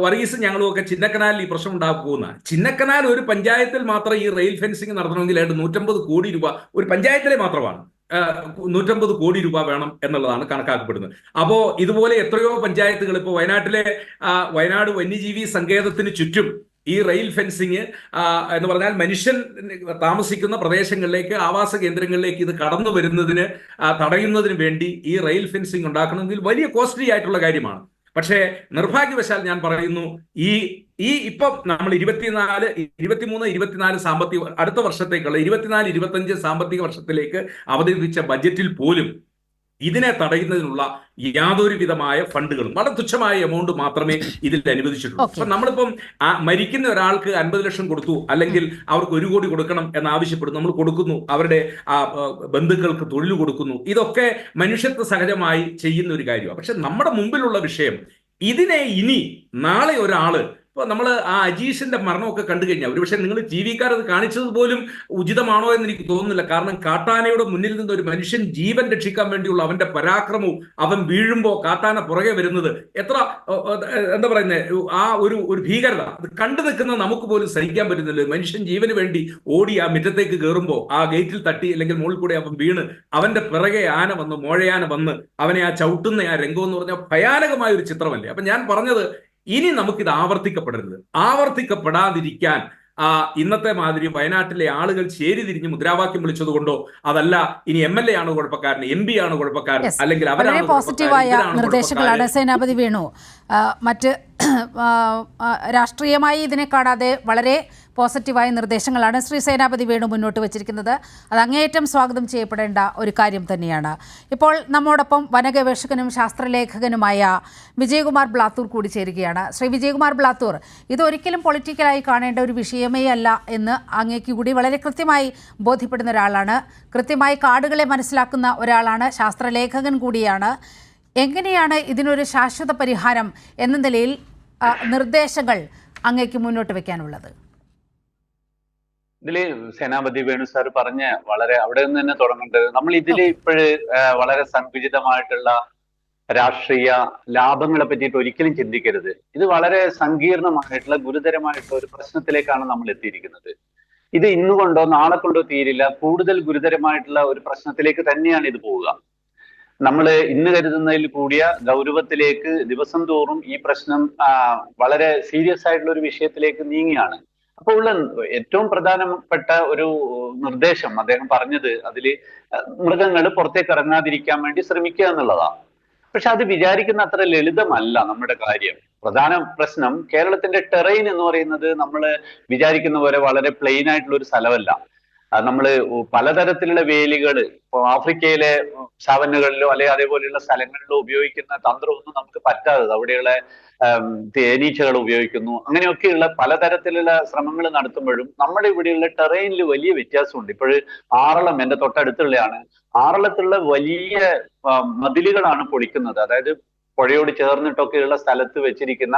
വർഗീസ് ഞങ്ങളും ഒക്കെ ചിന്നക്കനാലിൽ ഈ പ്രശ്നം ഉണ്ടാകുന്ന ചിന്നക്കനാൽ ഒരു പഞ്ചായത്തിൽ മാത്രം ഈ റെയിൽ ഫെൻസിങ് നടത്തണമെങ്കിൽ 150 കോടി രൂപ ഒരു പഞ്ചായത്തിലെ മാത്രമാണ്. 150 കോടി രൂപ വേണം എന്നുള്ളതാണ് കണക്കാക്കപ്പെടുന്നത്. അപ്പോ ഇതുപോലെ എത്രയോ പഞ്ചായത്തുകൾ, ഇപ്പോൾ വയനാട് വന്യജീവി സങ്കേതത്തിന് ചുറ്റും ഈ റെയിൽ ഫെൻസിങ് എന്ന് പറഞ്ഞാൽ മനുഷ്യൻ താമസിക്കുന്ന പ്രദേശങ്ങളിലേക്ക്, ആവാസ കേന്ദ്രങ്ങളിലേക്ക് ഇത് കടന്നു വരുന്നതിന് തടയുന്നതിന് വേണ്ടി ഈ റെയിൽ ഫെൻസിങ് ഉണ്ടാക്കണമെങ്കിൽ വലിയ കോസ്റ്റ്ലി ആയിട്ടുള്ള കാര്യമാണ്. പക്ഷേ നിർഭാഗ്യവശാൽ ഞാൻ പറയുന്നു, ഇപ്പം നമ്മൾ 23-24 സാമ്പത്തിക അടുത്ത വർഷത്തേക്കുള്ള 24-25 സാമ്പത്തിക വർഷത്തിലേക്ക് അവതരിപ്പിച്ച ബജറ്റിൽ പോലും ഇതിനെ തടയുന്നതിനുള്ള യാതൊരു വിധമായ ഫണ്ടുകളും വളരെ തുച്ഛമായ എമൗണ്ട് മാത്രമേ ഇതിൽ അനുവദിച്ചിട്ടുള്ളൂ. അപ്പൊ നമ്മളിപ്പം മരിക്കുന്ന ഒരാൾക്ക് 50 ലക്ഷം കൊടുത്തു, അല്ലെങ്കിൽ അവർക്ക് 1 കോടി കൊടുക്കണം എന്നാവശ്യപ്പെടുന്നു, നമ്മൾ കൊടുക്കുന്നു, അവരുടെ ബന്ധുക്കൾക്ക് തൊഴിൽ കൊടുക്കുന്നു. ഇതൊക്കെ മനുഷ്യത്വ സഹജമായി ചെയ്യുന്ന ഒരു കാര്യമാണ്. പക്ഷെ നമ്മുടെ മുമ്പിലുള്ള വിഷയം, ഇതിനെ ഇനി നാളെ ഒരാള്, ഇപ്പൊ നമ്മൾ ആ അജീഷിന്റെ മരണമൊക്കെ കണ്ടു കഴിഞ്ഞാൽ ഒരുപക്ഷെ നിങ്ങൾ TV-ക്കാർ അത് കാണിച്ചത് പോലും ഉചിതമാണോ എന്ന് എനിക്ക് തോന്നുന്നില്ല. കാരണം കാട്ടാനയുടെ മുന്നിൽ നിന്ന് ഒരു മനുഷ്യൻ ജീവൻ രക്ഷിക്കാൻ വേണ്ടിയുള്ള അവന്റെ പരാക്രമവും, അവൻ വീഴുമ്പോൾ കാട്ടാന പുറകെ വരുന്നത് എത്ര എന്താ പറയുന്നത്, ആ ഒരു ഭീകരത അത് കണ്ടു നിൽക്കുന്ന നമുക്ക് പോലും സഹിക്കാൻ പറ്റുന്നില്ല. മനുഷ്യൻ ജീവന് വേണ്ടി ഓടി ആ മുറ്റത്തേക്ക് കയറുമ്പോൾ ആ ഗേറ്റിൽ തട്ടി അല്ലെങ്കിൽ മുകളിൽ കൂടെ അവൻ വീണ് അവന്റെ പിറകെ ആന വന്ന്, മോഴയാന വന്ന് അവനെ ആ ചവിട്ടുന്ന ആ രംഗം എന്ന് പറഞ്ഞാൽ ഭയാനകമായ ഒരു ചിത്രമല്ലേ. അപ്പൊ ഞാൻ പറഞ്ഞത്, ഇനി നമുക്കിത് ആവർത്തിക്കപ്പെടാതിരിക്കാൻ ഇന്നത്തെ മാതിരി വയനാട്ടിലെ ആളുകൾ ചേരിതിരിഞ്ഞ് മുദ്രാവാക്യം വിളിച്ചതുകൊണ്ടോ, അതല്ല ഇനി MLA ആണ് കുഴപ്പക്കാരൻ, MP ആണ് കുഴപ്പക്കാരൻ, അല്ലെങ്കിൽ അവരാണ് പോസിറ്റീവായ നിർദ്ദേശങ്ങളാണ് സേനാപതി വേണു മറ്റ് രാഷ്ട്രീയമായി ഇതിനെ കാണാതെ വളരെ പോസിറ്റീവായ നിർദ്ദേശങ്ങളാണ് ശ്രീ സേനാപതി വേണു മുന്നോട്ട് വച്ചിരിക്കുന്നത്. അത് അങ്ങേയറ്റം സ്വാഗതം ചെയ്യപ്പെടേണ്ട ഒരു കാര്യം തന്നെയാണ്. ഇപ്പോൾ നമ്മോടൊപ്പം വനഗവേഷകനും ശാസ്ത്രലേഖകനുമായ വിജയകുമാർ ബ്ലാത്തൂർ കൂടി ചേരുകയാണ്. ശ്രീ വിജയകുമാർ ബ്ലാത്തൂർ, ഇതൊരിക്കലും പൊളിറ്റിക്കലായി കാണേണ്ട ഒരു വിഷയമേ അല്ല എന്ന് അങ്ങേക്ക് കൂടി വളരെ കൃത്യമായി ബോധ്യപ്പെടുന്ന ഒരാളാണ്. കൃത്യമായി കാടുകളെ മനസ്സിലാക്കുന്ന ഒരാളാണ്, ശാസ്ത്രലേഖകൻ കൂടിയാണ്. എങ്ങനെയാണ് ഇതിനൊരു ശാശ്വത പരിഹാരം എന്ന നിലയിൽ നിർദ്ദേശങ്ങൾ അങ്ങേക്ക് മുന്നോട്ട് വയ്ക്കാനുള്ളത്? ഇതില് സേനാപതി വേണു സാർ പറഞ്ഞ വളരെ അവിടെ നിന്ന് തന്നെ തുടങ്ങേണ്ടത്. നമ്മൾ ഇതില് ഇപ്പോഴ് വളരെ സങ്കുചിതമായിട്ടുള്ള രാഷ്ട്രീയ ലാഭങ്ങളെ പറ്റിയിട്ട് ഒരിക്കലും ചിന്തിക്കരുത്. ഇത് വളരെ സങ്കീർണമായിട്ടുള്ള ഗുരുതരമായിട്ടുള്ള ഒരു പ്രശ്നത്തിലേക്കാണ് നമ്മൾ എത്തിയിരിക്കുന്നത്. ഇത് ഇന്നുകൊണ്ടോ നാളെ കൊണ്ടോ തീരില്ല. കൂടുതൽ ഗുരുതരമായിട്ടുള്ള ഒരു പ്രശ്നത്തിലേക്ക് തന്നെയാണ് ഇത് പോവുക. നമ്മൾ ഇന്ന് കരുതുന്നതിൽ കൂടിയ ഗൗരവത്തിലേക്ക് ദിവസം തോറും ഈ പ്രശ്നം വളരെ സീരിയസ് ആയിട്ടുള്ള ഒരു വിഷയത്തിലേക്ക് നീങ്ങിയാണ്. അപ്പോൾ ഉള്ള ഏറ്റവും പ്രധാനപ്പെട്ട ഒരു നിർദ്ദേശം അദ്ദേഹം പറഞ്ഞത് അതില് മൃഗങ്ങൾ പുറത്തേക്ക് ഇറങ്ങാതിരിക്കാൻ വേണ്ടി ശ്രമിക്കുക എന്നുള്ളതാണ്. പക്ഷെ അത് വിചാരിക്കുന്ന അത്ര ലളിതമല്ല നമ്മുടെ കാര്യം. പ്രധാന പ്രശ്നം കേരളത്തിന്റെ ടെറൈൻ എന്ന് പറയുന്നത് നമ്മൾ വിചാരിക്കുന്ന പോലെ വളരെ പ്ലെയിൻ ആയിട്ടുള്ള ഒരു സ്ഥലമല്ല. നമ്മൾ പലതരത്തിലുള്ള വേലികൾ ഇപ്പൊ ആഫ്രിക്കയിലെ സാവന്നുകളിലോ അല്ലെങ്കിൽ അതേപോലെയുള്ള സ്ഥലങ്ങളിലോ ഉപയോഗിക്കുന്ന തന്ത്രമൊന്നും നമുക്ക് പറ്റാതെ അവിടെയുള്ള തേനീച്ചകൾ ഉപയോഗിക്കുന്നു. അങ്ങനെയൊക്കെയുള്ള പലതരത്തിലുള്ള ശ്രമങ്ങൾ നടത്തുമ്പോഴും നമ്മുടെ ഇവിടെയുള്ള ടെറൈനിൽ വലിയ വ്യത്യാസമുണ്ട്. ഇപ്പോഴ് ആറളം എന്റെ തൊട്ടടുത്തുള്ളതാണ്. ആറളത്തുള്ള വലിയ മതിലുകളാണ് പൊളിക്കുന്നത്. അതായത് പുഴയോട് ചേർന്നിട്ടൊക്കെയുള്ള സ്ഥലത്ത് വെച്ചിരിക്കുന്ന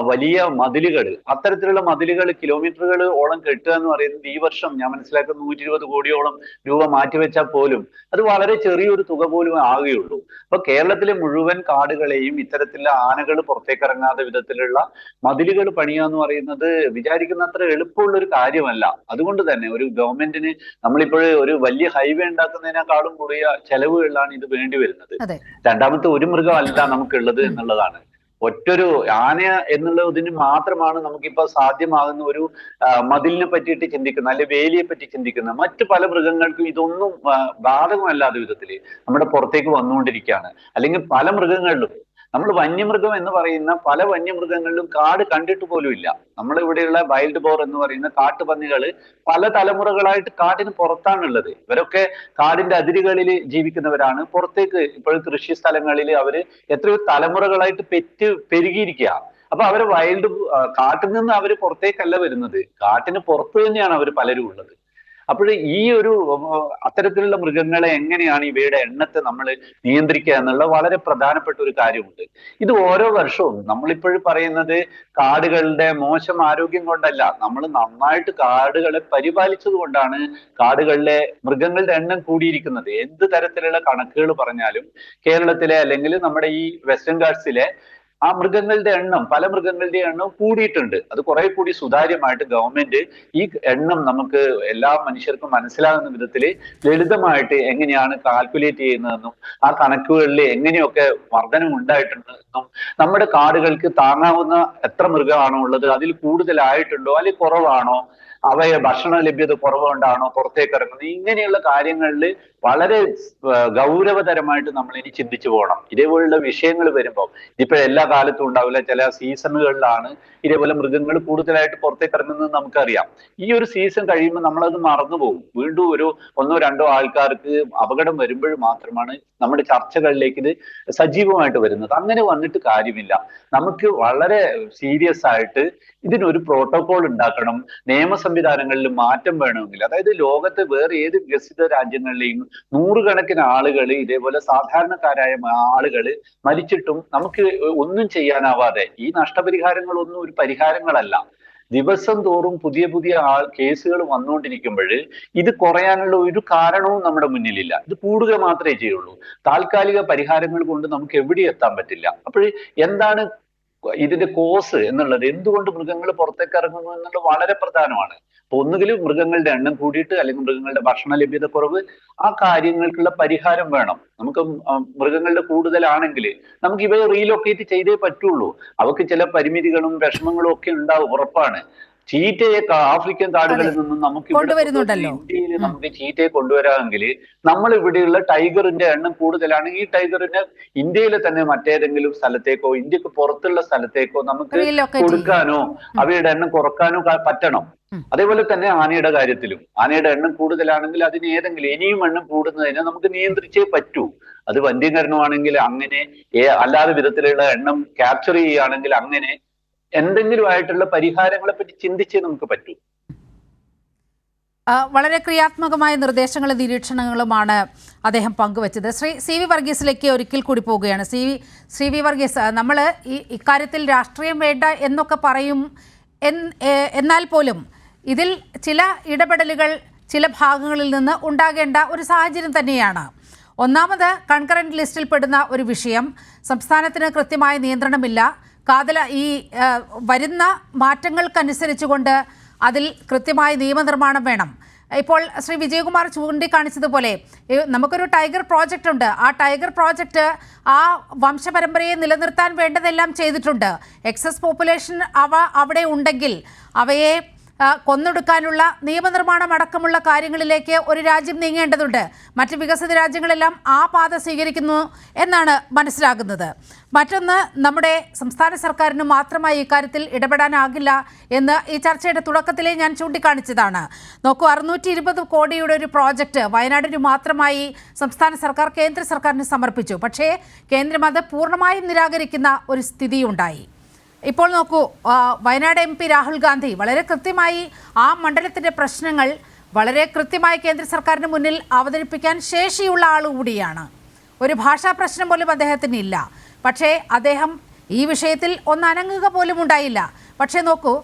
വലിയ മതിലുകൾ, അത്തരത്തിലുള്ള മതിലുകൾ കിലോമീറ്ററുകൾ ഓളം കെട്ടുക എന്ന് പറയുന്നത് ഈ വർഷം ഞാൻ മനസ്സിലാക്കുന്ന 120 കോടിയോളം രൂപ മാറ്റിവെച്ചാൽ പോലും അത് വളരെ ചെറിയൊരു തുക പോലും ആകുകയുള്ളൂ. അപ്പൊ കേരളത്തിലെ മുഴുവൻ കാടുകളെയും ഇത്തരത്തിലുള്ള ആനകൾ പുറത്തേക്കിറങ്ങാത്ത വിധത്തിലുള്ള മതിലുകൾ പണിയുക എന്ന് പറയുന്നത് വിചാരിക്കുന്ന അത്ര എളുപ്പമുള്ള ഒരു കാര്യമല്ല. അതുകൊണ്ട് തന്നെ ഒരു ഗവൺമെന്റിന് നമ്മളിപ്പോൾ ഒരു വലിയ ഹൈവേ ഉണ്ടാക്കുന്നതിനേക്കാളും കൂടിയ ചെലവുകളിലാണ് ഇത് വേണ്ടി വരുന്നത്. രണ്ടാമത്തെ ഒരു മൃഗമല്ല നമുക്കുള്ളത് എന്നുള്ളതാണ്. ഒറ്റൊരു ആന എന്നുള്ളതിന് മാത്രമാണ് നമുക്കിപ്പോ സാധ്യമാകുന്ന ഒരു മതിലിനെ പറ്റിയിട്ട് ചിന്തിക്കുന്നത്, അല്ലെ വേലിയെ പറ്റി ചിന്തിക്കുന്നത്. മറ്റു പല മൃഗങ്ങൾക്കും ഇതൊന്നും ബാധകമല്ലാത്ത വിധത്തില് നമ്മുടെ പുറത്തേക്ക് വന്നുകൊണ്ടിരിക്കുകയാണ്. അല്ലെങ്കിൽ പല മൃഗങ്ങളിലും നമ്മൾ വന്യമൃഗം എന്ന് പറയുന്ന പല വന്യമൃഗങ്ങളിലും കാട് കണ്ടിട്ട് പോലും ഇല്ല. നമ്മളിവിടെയുള്ള വൈൽഡ് ബോർ എന്ന് പറയുന്ന കാട്ടുപന്നികൾ പല തലമുറകളായിട്ട് കാടിന് പുറത്താണുള്ളത്. ഇവരൊക്കെ കാടിന്റെ അതിരുകളിൽ ജീവിക്കുന്നവരാണ്. പുറത്തേക്ക് ഇപ്പോൾ കൃഷി സ്ഥലങ്ങളിൽ അവര് എത്രയോ തലമുറകളായിട്ട് പെരുകിയിരിക്കുക. അപ്പൊ അവര് കാട്ടിൽ നിന്ന് അവര് പുറത്തേക്കല്ല വരുന്നത്, കാട്ടിന് പുറത്ത് തന്നെയാണ് അവർ പലരും ഉള്ളത്. അപ്പോൾ ഈ ഒരു അത്തരത്തിലുള്ള മൃഗങ്ങളെ എങ്ങനെയാണ് ഇവയുടെ എണ്ണത്തെ നമ്മൾ നിയന്ത്രിക്കുക എന്നുള്ള വളരെ പ്രധാനപ്പെട്ട ഒരു കാര്യമുണ്ട്. ഇത് ഓരോ വർഷവും നമ്മളിപ്പോഴും പറയുന്നത് കാടുകളുടെ മോശം ആരോഗ്യം കൊണ്ടല്ല, നമ്മൾ നന്നായിട്ട് കാടുകളെ പരിപാലിച്ചത് കൊണ്ടാണ് കാടുകളിലെ മൃഗങ്ങളുടെ എണ്ണം കൂടിയിരിക്കുന്നത്. എന്ത് തരത്തിലുള്ള കണക്കുകൾ പറഞ്ഞാലും കേരളത്തിലെ അല്ലെങ്കിൽ നമ്മുടെ ഈ വെസ്റ്റേൺ ഗാട്സിലെ ആ മൃഗങ്ങളുടെ എണ്ണം, പല മൃഗങ്ങളുടെ എണ്ണം കൂടിയിട്ടുണ്ട്. അത് കുറെ കൂടി സുതാര്യമായിട്ട് ഗവൺമെന്റ് ഈ എണ്ണം നമുക്ക് എല്ലാ മനുഷ്യർക്കും മനസ്സിലാകുന്ന വിധത്തിൽ ലളിതമായിട്ട് എങ്ങനെയാണ് കാൽക്കുലേറ്റ് ചെയ്യുന്നതെന്നും ആ കണക്കുകളിൽ എങ്ങനെയൊക്കെ വർധനം ഉണ്ടായിട്ടുണ്ടെന്നും നമ്മുടെ കാടുകൾക്ക് താങ്ങാവുന്ന എത്ര മൃഗമാണോ ഉള്ളത്, അതിൽ കൂടുതലായിട്ടുണ്ടോ അല്ലെങ്കിൽ കുറവാണോ, അവയെ ഭക്ഷണ ലഭ്യത കുറവുകൊണ്ടാണോ പുറത്തേക്ക് ഇറങ്ങുന്നത്, ഇങ്ങനെയുള്ള കാര്യങ്ങളിൽ വളരെ ഗൗരവതരമായിട്ട് നമ്മൾ ഇനി ചിന്തിച്ചു പോകണം. ഇതേപോലുള്ള വിഷയങ്ങൾ വരുമ്പോൾ ഇതിപ്പോ എല്ലാ കാലത്തും ഉണ്ടാവില്ല, ചില സീസണുകളിലാണ് ഇതേപോലെ മൃഗങ്ങൾ കൂടുതലായിട്ട് പുറത്തേക്ക് ഇറങ്ങുന്നത് നമുക്കറിയാം. ഈ ഒരു സീസൺ കഴിയുമ്പോൾ നമ്മളത് മറന്നുപോകും. വീണ്ടും ഒരു 1-2 ആൾക്കാർക്ക് അപകടം വരുമ്പോൾ മാത്രമാണ് നമ്മുടെ ചർച്ചകളിലേക്ക് ഇത് സജീവമായിട്ട് വരുന്നത്. അങ്ങനെ വന്നിട്ട് കാര്യമില്ല. നമുക്ക് വളരെ സീരിയസ് ആയിട്ട് ഇതിനൊരു പ്രോട്ടോകോൾ ഉണ്ടാക്കണം. നിയമ സംവിധാനങ്ങളിൽ മാറ്റം വേണമെങ്കിൽ, അതായത് ലോകത്തെ വേറെ ഏത് വികസിത രാജ്യങ്ങളിലെയും 100 കണക്കിന് ആളുകൾ ഇതേപോലെ സാധാരണക്കാരായ ആളുകൾ മരിച്ചിട്ടും നമുക്ക് ഒന്നും ചെയ്യാനാവാതെ, ഈ നഷ്ടപരിഹാരങ്ങളൊന്നും ഒരു പരിഹാരങ്ങളല്ല. ദിവസം തോറും പുതിയ പുതിയ കേസുകൾ വന്നുകൊണ്ടിരിക്കുമ്പോൾ ഇത് കുറയാനുള്ള ഒരു കാരണവും നമ്മുടെ മുന്നിലില്ല. ഇത് കൂടുക മാത്രമേ ചെയ്യുള്ളൂ. താൽക്കാലിക പരിഹാരങ്ങൾ കൊണ്ട് നമുക്ക് എവിടെ എത്താൻ പറ്റില്ല. അപ്പോൾ എന്താണ് ഇതിന്റെ കോസ് എന്നുള്ളത്, എന്തുകൊണ്ട് മൃഗങ്ങൾ പുറത്തേക്ക് ഇറങ്ങുന്നു എന്നുള്ളത് വളരെ പ്രധാനമാണ്. അപ്പൊ ഒന്നുകിൽ മൃഗങ്ങളുടെ എണ്ണം കൂടിയിട്ട് അല്ലെങ്കിൽ മൃഗങ്ങളുടെ ഭക്ഷണ ലഭ്യത കുറവ്, ആ കാര്യങ്ങൾക്കുള്ള പരിഹാരം വേണം. നമുക്ക് മൃഗങ്ങളുടെ കൂടുതലാണെങ്കിൽ നമുക്ക് ഇവയെ റീലൊക്കേറ്റ് ചെയ്തേ പറ്റുള്ളൂ. അവർക്ക് ചില പരിമിതികളും വിഷമങ്ങളും ഒക്കെ ഉണ്ടാവും, ഉറപ്പാണ്. ചീറ്റയെ ആഫ്രിക്കൻ കാടുകളിൽ നിന്നും നമുക്ക് കൊണ്ടുവരുന്നുണ്ടല്ലോ. ഇന്ത്യയിൽ നമുക്ക് ചീറ്റയെ കൊണ്ടുവരാമെങ്കിൽ നമ്മൾ ഇവിടെയുള്ള ടൈഗറിന്റെ എണ്ണം കൂടുതലാണെങ്കിൽ ഈ ടൈഗറിനെ ഇന്ത്യയിലെ തന്നെ മറ്റേതെങ്കിലും സ്ഥലത്തേക്കോ ഇന്ത്യക്ക് പുറത്തുള്ള സ്ഥലത്തേക്കോ നമുക്ക് കൊടുക്കാനോ അവയുടെ എണ്ണം കുറക്കാനോ പറ്റണം. അതേപോലെ തന്നെ ആനയുടെ കാര്യത്തിലും ആനയുടെ എണ്ണം കൂടുതലാണെങ്കിൽ അതിന് ഏതെങ്കിലും ഇനിയും എണ്ണം കൂടുന്നതിനെ നമുക്ക് നിയന്ത്രിച്ചേ പറ്റൂ. അത് വന്ധ്യീകരണമാണെങ്കിൽ അങ്ങനെ, അല്ലാതെ വിധത്തിലുള്ള എണ്ണം ക്യാപ്ചർ ചെയ്യുകയാണെങ്കിൽ അങ്ങനെ, എന്തെങ്കിലും ആയിട്ടുള്ള പരിഹാരങ്ങളെ പറ്റി ചിന്തിച്ചേ നമുക്ക് പറ്റൂ. വളരെ ക്രിയാത്മകമായ നിർദ്ദേശങ്ങളും നിരീക്ഷണങ്ങളുമാണ് അദ്ദേഹം പങ്കുവച്ചത്. ശ്രീ സി വി വർഗീസിലേക്ക് ഒരിക്കൽ കൂടി പോവുകയാണ്. ശ്രീ വി വർഗീസ്, നമ്മൾ ഇക്കാര്യത്തിൽ രാഷ്ട്രീയം വേണ്ട എന്നൊക്കെ പറയും, എന്നാൽ പോലും ഇതിൽ ചില ഇടപെടലുകൾ ചില ഭാഗങ്ങളിൽ നിന്ന് ഉണ്ടാകേണ്ട ഒരു സാഹചര്യം തന്നെയാണ്. ഒന്നാമത്, കൺകറന്റ് ലിസ്റ്റിൽ പെടുന്ന ഒരു വിഷയം, സംസ്ഥാനത്തിന് കൃത്യമായ നിയന്ത്രണമില്ല. ഈ വരുന്ന മാറ്റങ്ങൾക്കനുസരിച്ചുകൊണ്ട് അതിൽ കൃത്യമായ നിയമനിർമ്മാണം വേണം. ഇപ്പോൾ ശ്രീ വിജയകുമാർ ചൂണ്ടിക്കാണിച്ചതുപോലെ നമുക്കൊരു ടൈഗർ പ്രോജക്റ്റ് ഉണ്ട്. ആ ടൈഗർ പ്രോജക്റ്റ് ആ വംശപരമ്പരയെ നിലനിർത്താൻ വേണ്ടതെല്ലാം ചെയ്തിട്ടുണ്ട്. എക്സസ് പോപ്പുലേഷൻ അവിടെ ഉണ്ടെങ്കിൽ അവയെ കൊന്നൊടുക്കാനുള്ള നിയമനിർമ്മാണം അടക്കമുള്ള കാര്യങ്ങളിലേക്ക് ഒരു രാജ്യം നീങ്ങേണ്ടതുണ്ട്. മറ്റ് വികസിത രാജ്യങ്ങളെല്ലാം ആ പാത സ്വീകരിക്കുന്നു എന്നാണ് മനസ്സിലാകുന്നത്. മറ്റൊന്ന്, നമ്മുടെ സംസ്ഥാന സർക്കാരിന് മാത്രമായി ഇക്കാര്യത്തിൽ ഇടപെടാനാകില്ല എന്ന് ഈ ചർച്ചയുടെ തുടക്കത്തിലേ ഞാൻ ചൂണ്ടിക്കാണിച്ചതാണ്. നോക്കൂ, 620 കോടിയുടെ ഒരു പ്രോജക്റ്റ് വയനാടിന് മാത്രമായി സംസ്ഥാന സർക്കാർ കേന്ദ്ര സർക്കാരിന് സമർപ്പിച്ചു. പക്ഷേ കേന്ദ്രം അത് പൂർണ്ണമായും നിരാകരിക്കുന്ന ഒരു സ്ഥിതിയുണ്ടായി. ഇപ്പോൾ നോക്കൂ, വയനാട് MP രാഹുൽ ഗാന്ധി വളരെ കൃത്യമായി ആ മണ്ഡലത്തിൻ്റെ പ്രശ്നങ്ങൾ വളരെ കൃത്യമായി കേന്ദ്ര സർക്കാരിന് മുന്നിൽ അവതരിപ്പിക്കാൻ ശേഷിയുള്ള ആളുകൂടിയാണ്. ഒരു ഭാഷാ പ്രശ്നം പോലും അദ്ദേഹത്തിന് ഇല്ല. പക്ഷേ അദ്ദേഹം ഈ വിഷയത്തിൽ ഒന്നനങ്ങുക പോലും ഉണ്ടായില്ല. പക്ഷേ നോക്കൂ,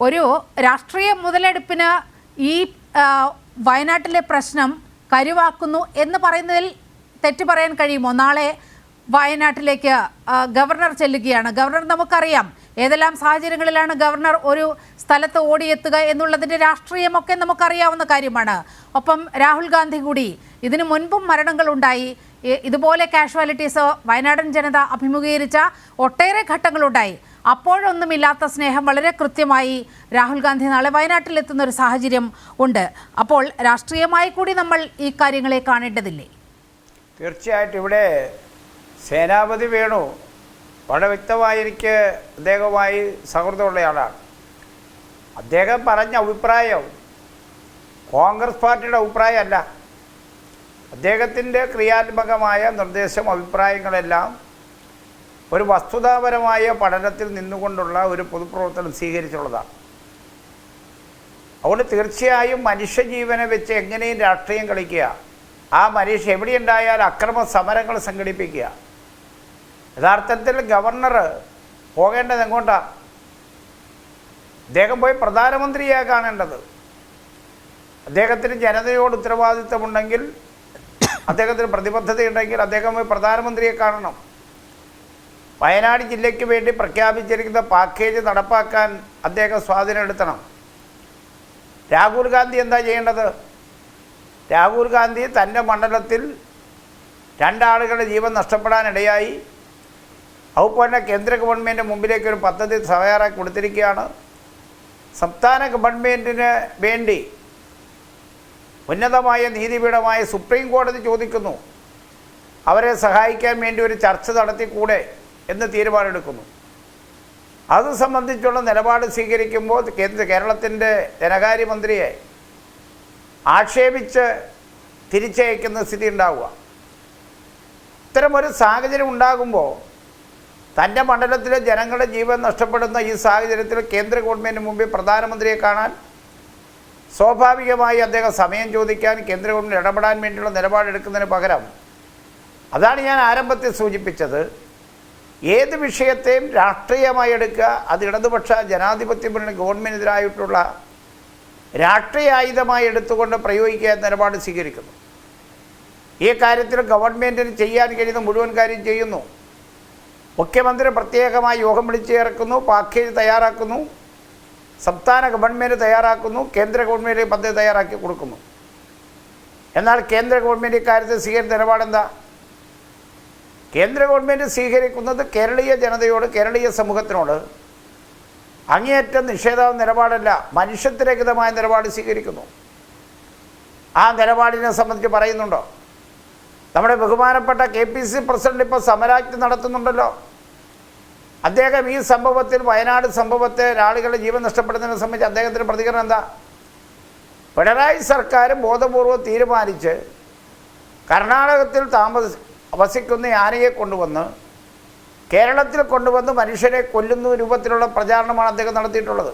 ഒരു രാഷ്ട്രീയ മുതലെടുപ്പിന് ഈ വയനാട്ടിലെ പ്രശ്നം കരുവാക്കുന്നു എന്ന് പറയുന്നതിൽ തെറ്റ് പറയാൻ കഴിയുമോ? നാളെ വയനാട്ടിലേക്ക് ഗവർണർ ചെല്ലുകയാണ്. ഗവർണർ, നമുക്കറിയാം ഏതെല്ലാം സാഹചര്യങ്ങളിലാണ് ഗവർണർ ഒരു സ്ഥലത്ത് ഓടിയെത്തുക എന്നുള്ളതിൻ്റെ രാഷ്ട്രീയമൊക്കെ നമുക്കറിയാവുന്ന കാര്യമാണ്. ഒപ്പം രാഹുൽ ഗാന്ധി കൂടി ഇതിനു മുൻപും മരണങ്ങളുണ്ടായി. ഇതുപോലെ കാഷ്വാലിറ്റീസ് വയനാടൻ ജനത അഭിമുഖീകരിച്ച ഒട്ടേറെ ഘട്ടങ്ങളുണ്ടായി. അപ്പോഴൊന്നുമില്ലാത്ത സ്നേഹം വളരെ കൃത്യമായി രാഹുൽ ഗാന്ധി നാളെ വയനാട്ടിലെത്തുന്ന ഒരു സാഹചര്യം ഉണ്ട്. അപ്പോൾ രാഷ്ട്രീയമായി കൂടി നമ്മൾ ഈ കാര്യങ്ങളെ കാണേണ്ടതില്ലേ? തീർച്ചയായിട്ടും ഇവിടെ സേനാപതി വേണു വളരെ വ്യക്തമായി എനിക്ക് അദ്ദേഹവുമായി സൗഹൃദമുള്ളയാളാണ്. അദ്ദേഹം പറഞ്ഞ അഭിപ്രായം കോൺഗ്രസ് പാർട്ടിയുടെ അഭിപ്രായമല്ല. അദ്ദേഹത്തിൻ്റെ ക്രിയാത്മകമായ നിർദ്ദേശം, അഭിപ്രായങ്ങളെല്ലാം ഒരു വസ്തുതാപരമായ പഠനത്തിൽ നിന്നുകൊണ്ടുള്ള ഒരു പൊതുപ്രവർത്തനം സ്വീകരിച്ചുള്ളതാണ്. അതുകൊണ്ട് തീർച്ചയായും മനുഷ്യജീവനെ വെച്ച് എങ്ങനെയും രാഷ്ട്രീയം കളിക്കുക, ആ മനുഷ്യ എവിടെയുണ്ടായാൽ അക്രമ സമരങ്ങൾ സംഘടിപ്പിക്കുക. യഥാർത്ഥത്തിൽ ഗവർണർ പോകേണ്ടത് എങ്ങോട്ടാണ്? അദ്ദേഹം പോയി പ്രധാനമന്ത്രിയാണ് കാണേണ്ടത്. അദ്ദേഹത്തിന് ജനതയോട് ഉത്തരവാദിത്തമുണ്ടെങ്കിൽ, അദ്ദേഹത്തിന് പ്രതിബദ്ധതയുണ്ടെങ്കിൽ അദ്ദേഹം പോയി പ്രധാനമന്ത്രിയെ കാണണം. വയനാട് ജില്ലയ്ക്ക് വേണ്ടി പ്രഖ്യാപിച്ചിരിക്കുന്ന പാക്കേജ് നടപ്പാക്കാൻ അദ്ദേഹം സ്വാധീനം എടുത്തണം. രാഹുൽ ഗാന്ധി എന്താ ചെയ്യേണ്ടത്? രാഹുൽ ഗാന്ധി തൻ്റെ മണ്ഡലത്തിൽ 2 ആളുകളുടെ ജീവൻ നഷ്ടപ്പെടാനിടയായി. അതുപോലെ കേന്ദ്ര ഗവൺമെൻറ് മുമ്പിലേക്ക് ഒരു പദ്ധതി തയ്യാറാക്കി കൊടുത്തിരിക്കുകയാണ്. സംസ്ഥാന ഗവൺമെൻറ്റിന് വേണ്ടി ഉന്നതമായ നീതിപീഠമായ സുപ്രീം കോടതി ചോദിക്കുന്നു, അവരെ സഹായിക്കാൻ വേണ്ടി ഒരു ചർച്ച നടത്തിക്കൂടെ എന്ന് തീരുമാനമെടുക്കുന്നു. അത് സംബന്ധിച്ചുള്ള നിലപാട് സ്വീകരിക്കുമ്പോൾ കേരളത്തിൻ്റെ ധനകാര്യമന്ത്രിയെ ആക്ഷേപിച്ച് തിരിച്ചയക്കുന്ന സ്ഥിതി ഉണ്ടാവുക. ഇത്തരമൊരു സാഹചര്യം ഉണ്ടാകുമ്പോൾ തൻ്റെ മണ്ഡലത്തിലെ ജനങ്ങളുടെ ജീവൻ നഷ്ടപ്പെടുന്ന ഈ സാഹചര്യത്തിൽ കേന്ദ്ര ഗവൺമെൻറ്റിന് മുമ്പിൽ പ്രധാനമന്ത്രിയെ കാണാൻ സ്വാഭാവികമായി അദ്ദേഹം സമയം ചോദിക്കാൻ, കേന്ദ്ര ഗവൺമെൻറ് ഇടപെടാൻ വേണ്ടിയുള്ള നിലപാടെടുക്കുന്നതിന് പകരം, അതാണ് ഞാൻ ആരംഭത്തിൽ സൂചിപ്പിച്ചത്, ഏത് വിഷയത്തെയും രാഷ്ട്രീയമായി എടുക്കുക, അത് ഇടതുപക്ഷ ജനാധിപത്യ മുന്നണി ഗവൺമെൻറ്റിനെതിരായിട്ടുള്ള രാഷ്ട്രീയ ആയുധമായി എടുത്തുകൊണ്ട് പ്രയോഗിക്കുക എന്ന നിലപാട് സ്വീകരിക്കുന്നു. ഈ കാര്യത്തിൽ ഗവൺമെൻറ്റിന് ചെയ്യാൻ കഴിയുന്ന മുഴുവൻ കാര്യം ചെയ്യുന്നു. മുഖ്യമന്ത്രി പ്രത്യേകമായി യോഗം വിളിച്ചു ചേർക്കുന്നു, പാക്കേജ് തയ്യാറാക്കുന്നു, സംസ്ഥാന ഗവൺമെൻറ് തയ്യാറാക്കുന്നു, കേന്ദ്ര ഗവൺമെൻറ് പദ്ധതി തയ്യാറാക്കി കൊടുക്കുന്നു. എന്നാൽ കേന്ദ്ര ഗവൺമെൻറ് ഇക്കാര്യത്തിൽ സ്വീകരിക്കുന്ന നിലപാടെന്താ? കേന്ദ്ര ഗവൺമെൻറ് സ്വീകരിക്കുന്നത് കേരളീയ ജനതയോട്, കേരളീയ സമൂഹത്തിനോട് അങ്ങേയറ്റം നിഷേധ നിലപാടല്ല, മനുഷ്യത്വരഹിതമായ നിലപാട് സ്വീകരിക്കുന്നു. ആ നിലപാടിനെ സംബന്ധിച്ച് പറയുന്നുണ്ടോ? നമ്മുടെ ബഹുമാനപ്പെട്ട KPCC പ്രസിഡന്റ് ഇപ്പോൾ സമരാജ്ഞ നടത്തുന്നുണ്ടല്ലോ. അദ്ദേഹം ഈ സംഭവത്തിൽ, വയനാട് സംഭവത്തെ ആളുകളുടെ ജീവൻ നഷ്ടപ്പെടുന്നതിനെ സംബന്ധിച്ച് അദ്ദേഹത്തിൻ്റെ പ്രതികരണം എന്താ? പിണറായി സർക്കാർ ബോധപൂർവ്വം തീരുമാനിച്ച് കർണാടകത്തിൽ വസിക്കുന്ന ആനയെ കൊണ്ടുവന്ന് കേരളത്തിൽ കൊണ്ടുവന്ന് മനുഷ്യരെ കൊല്ലുന്ന രൂപത്തിലുള്ള പ്രചാരണമാണ് അദ്ദേഹം നടത്തിയിട്ടുള്ളത്.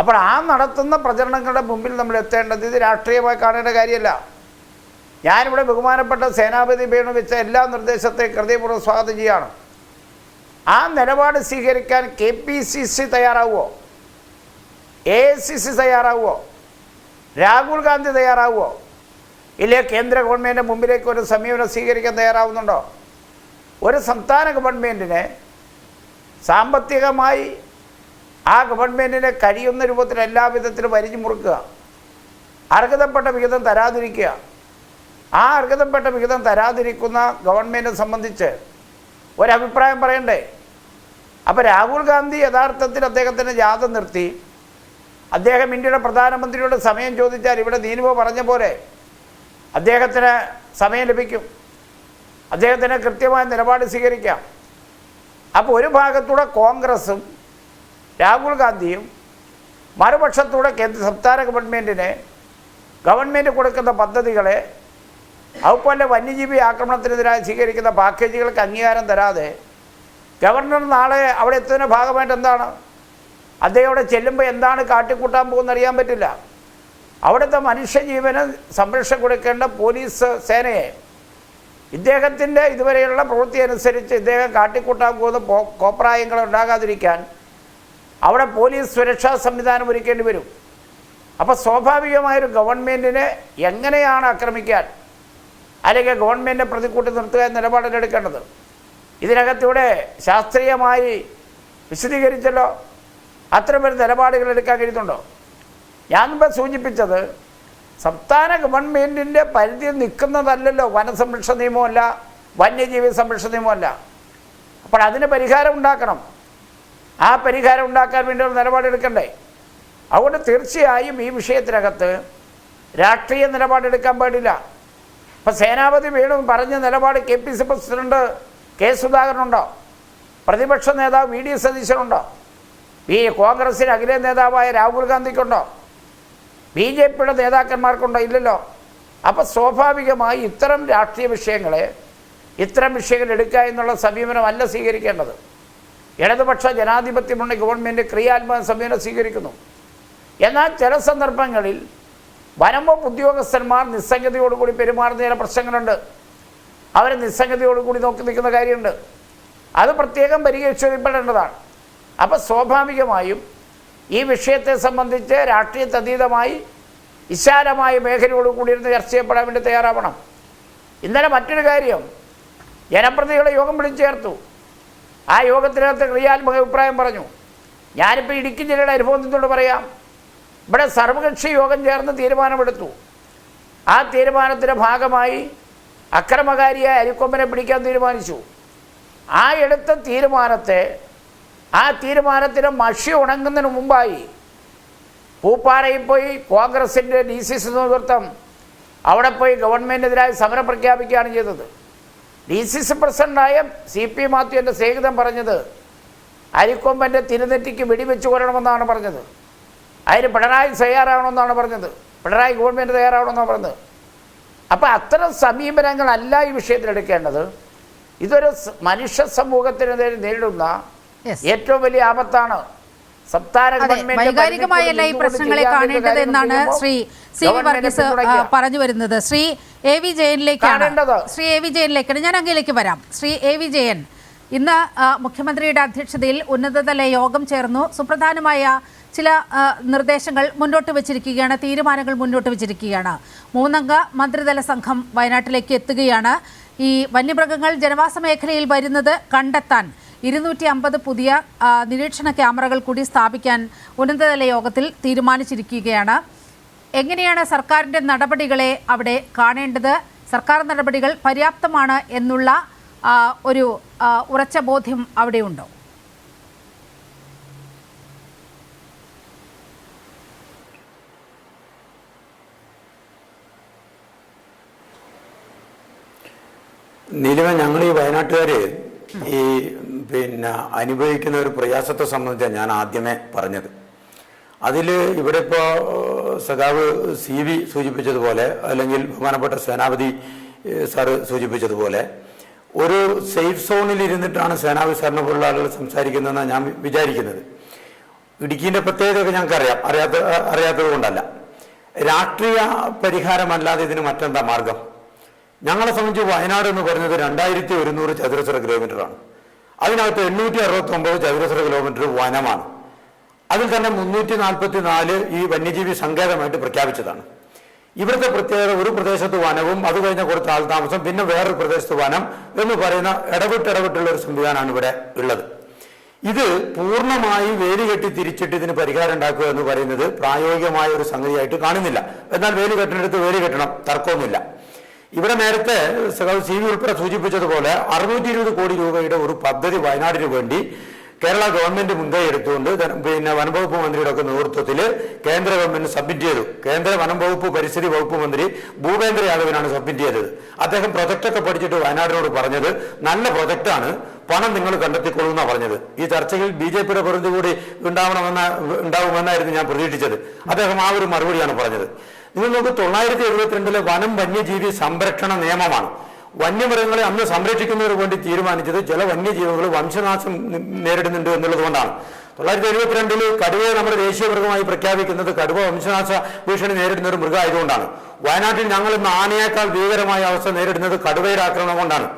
അപ്പോൾ ആ നടത്തുന്ന പ്രചരണങ്ങളുടെ മുമ്പിൽ നമ്മൾ എത്തേണ്ടത് ഇത് രാഷ്ട്രീയമായി കാണേണ്ട കാര്യമല്ല. ഞാനിവിടെ ബഹുമാനപ്പെട്ട സേനാപതി വേണു വെച്ച എല്ലാ നിർദ്ദേശത്തെ ഹൃദയപൂർവ്വം സ്വാഗതം ചെയ്യുകയാണ്. ആ നിലപാട് സ്വീകരിക്കാൻ KPCC തയ്യാറാവുമോ? AICC തയ്യാറാവുമോ? രാഹുൽ ഗാന്ധി തയ്യാറാവുമോ? ഇല്ലേ കേന്ദ്ര ഗവൺമെൻറ്റിൻ്റെ മുമ്പിലേക്ക് ഒരു സമീപനം സ്വീകരിക്കാൻ തയ്യാറാവുന്നുണ്ടോ? ഒരു സംസ്ഥാന ഗവൺമെൻറ്റിനെ സാമ്പത്തികമായി ആ ഗവൺമെൻറ്റിനെ കഴിയുന്ന രൂപത്തിൽ എല്ലാ വിധത്തിലും വരിഞ്ഞു മുറുക്കുക, അർഹതപ്പെട്ട വിഹിതം തരാതിരിക്കുക. ആ അർഹതപ്പെട്ട വിഹിതം തരാതിരിക്കുന്ന ഗവൺമെൻറ്റിനെ സംബന്ധിച്ച് ഒരഭിപ്രായം പറയണ്ടേ? അപ്പോൾ രാഹുൽ ഗാന്ധി യഥാർത്ഥത്തിൽ അദ്ദേഹത്തിൻ്റെ ജാഥ നിർത്തി അദ്ദേഹം ഇന്ത്യയുടെ പ്രധാനമന്ത്രിയോട് സമയം ചോദിച്ചാൽ ഇവിടെ നീനുവ പറഞ്ഞ പോലെ അദ്ദേഹത്തിന് സമയം ലഭിക്കും, അദ്ദേഹത്തിന് കൃത്യമായ നിലപാട് സ്വീകരിക്കാം. അപ്പോൾ ഒരു ഭാഗത്തൂടെ കോൺഗ്രസും രാഹുൽ ഗാന്ധിയും മറുപക്ഷത്തൂടെ സംസ്ഥാന ഗവൺമെൻറ് കൊടുക്കുന്ന പദ്ധതികളെ, അതുപോലെ വന്യജീവി ആക്രമണത്തിനെതിരായി സ്വീകരിക്കുന്ന പാക്കേജുകൾക്ക് അംഗീകാരം തരാതെ ഗവർണർ നാളെ അവിടെ എത്തുന്നതിൻ്റെ ഭാഗമായിട്ട് എന്താണ് അദ്ദേഹം അവിടെ ചെല്ലുമ്പോൾ എന്താണ് കാട്ടിക്കൂട്ടാൻ പോകുന്നത് അറിയാൻ പറ്റില്ല. അവിടുത്തെ മനുഷ്യജീവന് സംരക്ഷണം കൊടുക്കേണ്ട പോലീസ് സേനയെ ഇദ്ദേഹത്തിൻ്റെ ഇതുവരെയുള്ള പ്രവൃത്തി അനുസരിച്ച് ഇദ്ദേഹം കാട്ടിക്കൂട്ടാൻ പോകുന്ന കോപ്രായങ്ങൾ ഉണ്ടാകാതിരിക്കാൻ അവിടെ പോലീസ് സുരക്ഷാ സംവിധാനം ഒരുക്കേണ്ടി വരും. അപ്പോൾ സ്വാഭാവികമായൊരു ഗവൺമെൻറ്റിനെ എങ്ങനെയാണ് ആക്രമിക്കാൻ അല്ലെങ്കിൽ ഗവൺമെൻറ്റിനെ പ്രതിക്കൂട്ടി നിർത്തുക എന്ന നിലപാടിലെടുക്കേണ്ടത്? ഇതിനകത്തൂടെ ശാസ്ത്രീയമായി വിശദീകരിച്ചല്ലോ. അത്തരമൊരു നിലപാടുകൾ എടുക്കാൻ കഴിയുന്നുണ്ടോ? ഞാനിപ്പോൾ സൂചിപ്പിച്ചത് സംസ്ഥാന ഗവൺമെൻറ്റിൻ്റെ പരിധിയിൽ നിൽക്കുന്നതല്ലല്ലോ വനസംരക്ഷണ നിയമമല്ല, വന്യജീവി സംരക്ഷണ നിയമമല്ല. അപ്പോൾ അതിന് പരിഹാരം ഉണ്ടാക്കണം. ആ പരിഹാരം ഉണ്ടാക്കാൻ വേണ്ടി ഒരു നിലപാടെടുക്കണ്ടേ? അതുകൊണ്ട് തീർച്ചയായും ഈ വിഷയത്തിനകത്ത് രാഷ്ട്രീയ നിലപാടെടുക്കാൻ പാടില്ല. ഇപ്പോൾ സേനാപതി വേണു പറഞ്ഞ നിലപാട് KPCC പ്രസിഡന്റ് K. സുധാകരനുണ്ടോ? പ്രതിപക്ഷ നേതാവ് VD സതീശനുണ്ടോ? കോൺഗ്രസിന് അഖിലേന്ത്യാ നേതാവായ രാഹുൽ ഗാന്ധിക്കുണ്ടോ? BJPയുടെ നേതാക്കന്മാർക്കുണ്ടോ? ഇല്ലല്ലോ. അപ്പോൾ സ്വാഭാവികമായി ഇത്തരം രാഷ്ട്രീയ വിഷയങ്ങൾ എടുക്കുക എന്നുള്ള സമീപനമല്ല സ്വീകരിക്കേണ്ടത്. ഇടതുപക്ഷ ജനാധിപത്യ മുന്നണി ഗവൺമെൻറ് ക്രിയാത്മക സമീപനം സ്വീകരിക്കുന്നു. എന്നാൽ ചില സന്ദർഭങ്ങളിൽ വനം വകുപ്പ് ഉദ്യോഗസ്ഥന്മാർ നിസ്സംഗതയോടുകൂടി പെരുമാറുന്ന ചില പ്രശ്നങ്ങളുണ്ട്. അവർ നിസ്സംഗതയോടുകൂടി നോക്കി നിൽക്കുന്ന കാര്യമുണ്ട്. അത് പ്രത്യേകം പരിഹരിച്ചറിയപ്പെടേണ്ടതാണ്. അപ്പോൾ സ്വാഭാവികമായും ഈ വിഷയത്തെ സംബന്ധിച്ച് രാഷ്ട്രീയത്തതീതമായി വിശാലമായ മേഖലയോടുകൂടി ഇരുന്ന് ചർച്ച ചെയ്യപ്പെടാൻ വേണ്ടി തയ്യാറാവണം. ഇന്നലെ മറ്റൊരു കാര്യം, ജനപ്രതിനിധികളെ യോഗം വിളിച്ചു ചേർത്തു. ആ യോഗത്തിനകത്ത് ക്രിയാത്മക അഭിപ്രായം പറഞ്ഞു. ഞാനിപ്പോൾ ഇടുക്കി ജില്ലയുടെ അനുഭവം നിന്നുകൊണ്ട് പറയാം. ഇവിടെ സർവകക്ഷി യോഗം ചേർന്ന് തീരുമാനമെടുത്തു. ആ തീരുമാനത്തിൻ്റെ ഭാഗമായി അക്രമകാരിയായ അരിക്കൊമ്പനെ പിടിക്കാൻ തീരുമാനിച്ചു. ആ എടുത്ത തീരുമാനത്തിന് മഷി ഉണങ്ങുന്നതിന് മുമ്പായി പൂപ്പാറയിൽ പോയി കോൺഗ്രസിൻ്റെ DCC നേതൃത്വം അവിടെ പോയി ഗവൺമെൻറ്റിനെതിരായി സമരം പ്രഖ്യാപിക്കുകയാണ് ചെയ്തത്. DCC പ്രസിഡൻ്റായ CP മാത്യുവിൻ്റെ സ്നേഹിതൻ പറഞ്ഞത് അരിക്കൊമ്പൻ്റെ തിരുനെറ്റിക്ക് വെടിവെച്ച് കൊല്ലണമെന്നാണ് പറഞ്ഞത്. അതിന് പിണറായി തയ്യാറാവണമെന്നാണ് പറഞ്ഞത്. പിണറായി ഗവൺമെൻറ് തയ്യാറാവണമെന്നാണ് പറഞ്ഞത്. അപ്പോൾ അത്തരം സമീപനങ്ങളല്ല ഈ വിഷയത്തിലെടുക്കേണ്ടത്. ഇതൊരു മനുഷ്യ സമൂഹത്തിനെതിരെ നേരിടുന്ന ഏറ്റവും വലിയ ആപത്താണ്. വൈകാരികമായല്ല ഈ പ്രശ്നങ്ങളെ കാണേണ്ടത് എന്നാണ് ശ്രീ CV വർഗീസ് പറഞ്ഞു വരുന്നത്. ശ്രീ AV ജയനിലേക്കാണ് ഞാൻ അങ്ങയിലേക്ക് വരാം. ശ്രീ AV ജയൻ, ഇന്ന് മുഖ്യമന്ത്രിയുടെ അധ്യക്ഷതയിൽ ഉന്നതതല യോഗം ചേർന്നു. സുപ്രധാനമായ ചില നിർദ്ദേശങ്ങൾ മുന്നോട്ട് വച്ചിരിക്കുകയാണ്, തീരുമാനങ്ങൾ മുന്നോട്ട് വച്ചിരിക്കുകയാണ്. 3 അംഗ മന്ത്രിതല സംഘം വയനാട്ടിലേക്ക് എത്തുകയാണ്. ഈ വന്യമൃഗങ്ങൾ ജനവാസ മേഖലയിൽ വരുന്നത് കണ്ടെത്താൻ 250 പുതിയ നിരീക്ഷണ ക്യാമറകൾ കൂടി സ്ഥാപിക്കാൻ ഉന്നതതല യോഗത്തിൽ തീരുമാനിച്ചിരിക്കുകയാണ്. എങ്ങനെയാണ് സർക്കാരിൻ്റെ നടപടികളെ അവിടെ കാണേണ്ടത്? സർക്കാർ നടപടികൾ പര്യാപ്തമാണ് എന്നുള്ള ഒരു ഉറച്ച ബോധ്യം അവിടെയുണ്ടോ? നിലവ ഞങ്ങൾ ഈ വയനാട്ടുകാർ ഈ അനുഭവിക്കുന്ന ഒരു പ്രയാസത്തെ സംബന്ധിച്ചാണ് ഞാൻ ആദ്യമേ പറഞ്ഞത്. അതിൽ ഇവിടെ ഇപ്പോൾ സഖാവ് CV സൂചിപ്പിച്ചതുപോലെ, അല്ലെങ്കിൽ ബഹുമാനപ്പെട്ട സേനാപതി സാറ് സൂചിപ്പിച്ചതുപോലെ, ഒരു സേഫ് സോണിൽ ഇരുന്നിട്ടാണ് സേനാപതി സാറിനെ പോലുള്ള ആളുകൾ സംസാരിക്കുന്നതെന്നാണ് ഞാൻ വിചാരിക്കുന്നത്. ഇടുക്കീൻ്റെ പ്രത്യേകതയൊക്കെ ഞങ്ങൾക്കറിയാം, അറിയാത്തത് കൊണ്ടല്ല. രാഷ്ട്രീയ പരിഹാരമല്ലാതെ ഇതിന് മറ്റെന്താ മാർഗം? ഞങ്ങളെ സംബന്ധിച്ച് വയനാട് എന്ന് പറയുന്നത് 2100 ചതുരശ്ര കിലോമീറ്ററാണ്. അതിനകത്ത് 869 ചതുരശ്ര കിലോമീറ്റർ വനമാണ്. അതിൽ തന്നെ 344 ഈ വന്യജീവി സങ്കേതമായിട്ട് പ്രഖ്യാപിച്ചതാണ്. ഇവിടുത്തെ പ്രത്യേകത, ഒരു പ്രദേശത്ത് വനവും അത് കഴിഞ്ഞ കുറച്ച് ആൾതാമസം, പിന്നെ വേറൊരു പ്രദേശത്ത് വനം എന്ന് പറയുന്ന ഇടവിട്ടുള്ള ഒരു സംവിധാനമാണ് ഇവിടെ ഉള്ളത്. ഇത് പൂർണ്ണമായി വേലി കെട്ടി തിരിച്ചിട്ട് ഇതിന് പരിഹാരം ഉണ്ടാക്കുക എന്ന് പറയുന്നത് പ്രായോഗികമായ ഒരു സംഗതിയായിട്ട് കാണുന്നില്ല. എന്നാൽ വേലി കെട്ടിനടുത്ത് വേലി കെട്ടണം, തർക്കമൊന്നുമില്ല. ഇവിടെ നേരത്തെ CV ഉൾപ്പെടെ സൂചിപ്പിച്ചതുപോലെ 620 കോടി രൂപയുടെ ഒരു പദ്ധതി വയനാടിന് വേണ്ടി കേരള ഗവൺമെന്റ് മുൻകൈ എടുത്തുകൊണ്ട് വനംവകുപ്പ് മന്ത്രിയുടെ ഒക്കെ നേതൃത്വത്തിൽ കേന്ദ്ര ഗവൺമെന്റ് സബ്മിറ്റ് ചെയ്തു. കേന്ദ്ര വനം വകുപ്പ് പരിസ്ഥിതി വകുപ്പ് മന്ത്രി ഭൂപേന്ദ്ര യാദവിനാണ് സബ്മിറ്റ് ചെയ്തത്. അദ്ദേഹം പ്രൊജക്ടൊക്കെ പഠിച്ചിട്ട് വയനാടിനോട് പറഞ്ഞത് നല്ല പണം നിങ്ങൾ കണ്ടെത്തിക്കൊള്ളുമെന്നാണ് പറഞ്ഞത്. ഈ ചർച്ചയിൽ BJPയുടെ പ്രതിനിധി കൂടി ഉണ്ടാവുമെന്നായിരുന്നു ഞാൻ പ്രതീക്ഷിച്ചത്. അദ്ദേഹം ആ ഒരു മറുപടിയാണ് പറഞ്ഞത്. നിങ്ങൾ നോക്ക്, 972 വനം വന്യജീവി സംരക്ഷണ നിയമമാണ്. വന്യമൃഗങ്ങളെ അന്ന് സംരക്ഷിക്കുന്നതിന് വേണ്ടി തീരുമാനിച്ചത് ചില വന്യജീവികൾ വംശനാശം നേരിടുന്നുണ്ട് എന്നുള്ളത് കൊണ്ടാണ്. 972 കടുവയെ നമ്മുടെ ദേശീയ മൃഗമായി പ്രഖ്യാപിക്കുന്നത് കടുവ വംശനാശ ഭീഷണി നേരിടുന്ന ഒരു മൃഗമായതുകൊണ്ടാണ്. വയനാട്ടിൽ ഞങ്ങൾ ഇന്ന് ആനയേക്കാൾ ഭീകരമായ അവസ്ഥ നേരിടുന്നത് കടുവയുടെ ആക്രമണം കൊണ്ടാണ്.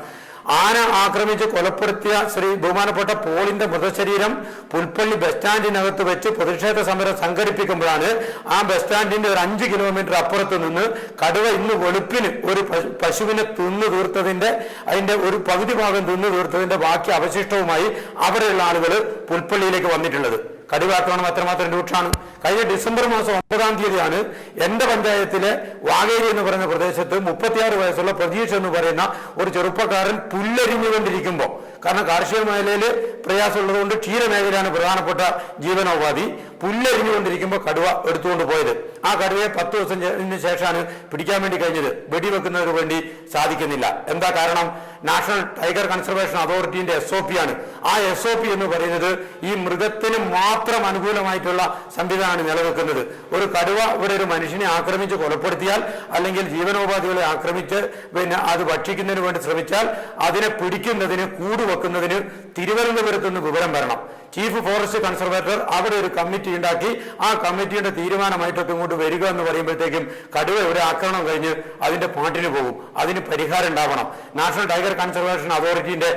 ആന ആക്രമിച്ച് കൊലപ്പെടുത്തിയ ബഹുമാനപ്പെട്ട പോളിന്റെ മൃതശരീരം പുൽപ്പള്ളി ബസ് സ്റ്റാൻഡിനകത്ത് വെച്ച് പ്രതിഷേധ സമരം സംഘടിപ്പിക്കുമ്പോഴാണ് ആ ബസ് സ്റ്റാൻഡിന്റെ ഒരു 5 കിലോമീറ്റർ അപ്പുറത്ത് നിന്ന് കടുവ ഇന്ന് വെളുപ്പിന് ഒരു പശുവിനെ തിന്നു തീർത്തതിന്റെ, അതിന്റെ ഒരു പകുതി ഭാഗം തിന്നു തീർത്തതിന്റെ ബാക്കി അവശിഷ്ടവുമായി അവിടെയുള്ള ആളുകൾ പുൽപ്പള്ളിയിലേക്ക് വന്നിട്ടുള്ളത്. കടുവാക്രമണം അത്രമാത്രം രൂക്ഷമാണ്. കഴിഞ്ഞ ഡിസംബർ മാസം 9-ാം തീയതിയാണ് എൻ്റെ പഞ്ചായത്തിലെ വാഗേരി എന്ന് പറയുന്ന പ്രദേശത്ത് 36 വയസ്സുള്ള പ്രതീഷ് എന്ന് പറയുന്ന ഒരു ചെറുപ്പക്കാരൻ പുല്ലരിഞ്ഞുകൊണ്ടിരിക്കുമ്പോൾ, കാരണം കാർഷിക മേഖലയിൽ പ്രയാസമുള്ളതുകൊണ്ട് ക്ഷീരമേഖലയാണ് പ്രധാനപ്പെട്ട ജീവനോപാധി, പുല്ലരിഞ്ഞുകൊണ്ടിരിക്കുമ്പോൾ കടുവ എടുത്തുകൊണ്ട് പോയത്. ആ കടുവയെ 10 ദിവസത്തിന് ശേഷമാണ് പിടിക്കാൻ വേണ്ടി കഴിഞ്ഞത്. വെടിവെക്കുന്നതിന് വേണ്ടി സാധിക്കുന്നില്ല. എന്താ കാരണം? നാഷണൽ ടൈഗർ കൺസർവേഷൻ അതോറിറ്റിന്റെ SOP ആണ്. ആ SOP എന്ന് പറയുന്നത് ഈ മൃഗത്തിന് മാത്രം അനുകൂലമായിട്ടുള്ള സംവിധാനമാണ് നിലനിൽക്കുന്നത്. ഒരു കടുവ ഇവിടെ ഒരു മനുഷ്യനെ ആക്രമിച്ച് കൊലപ്പെടുത്തിയാൽ, അല്ലെങ്കിൽ ജീവനോപാധികളെ ആക്രമിച്ച് അത് ഭക്ഷിക്കുന്നതിന് വേണ്ടി ശ്രമിച്ചാൽ, അതിനെ പിടിക്കുന്നതിന് കൂടുവെക്കുന്നതിന് തിരുവനന്തപുരത്ത് നിന്ന് വിവരം വരണം. ചീഫ് ഫോറസ്റ്റ് കൺസർവേറ്റർ അവിടെ ഒരു കമ്മിറ്റി ഉണ്ടാക്കി ആ കമ്മിറ്റിയുടെ തീരുമാനമായിട്ടൊക്കെ ഇങ്ങോട്ട് വരിക എന്ന് പറയുമ്പോഴത്തേക്കും കടുവ ഇവിടെ ആക്രമണം കഴിഞ്ഞ് അതിന്റെ പാട്ടിന് പോകും. അതിന് പരിഹാരം ഉണ്ടാവണം. നാഷണൽ ടൈഗർ കൺസർവേഷൻ അതോറിറ്റിന്റെ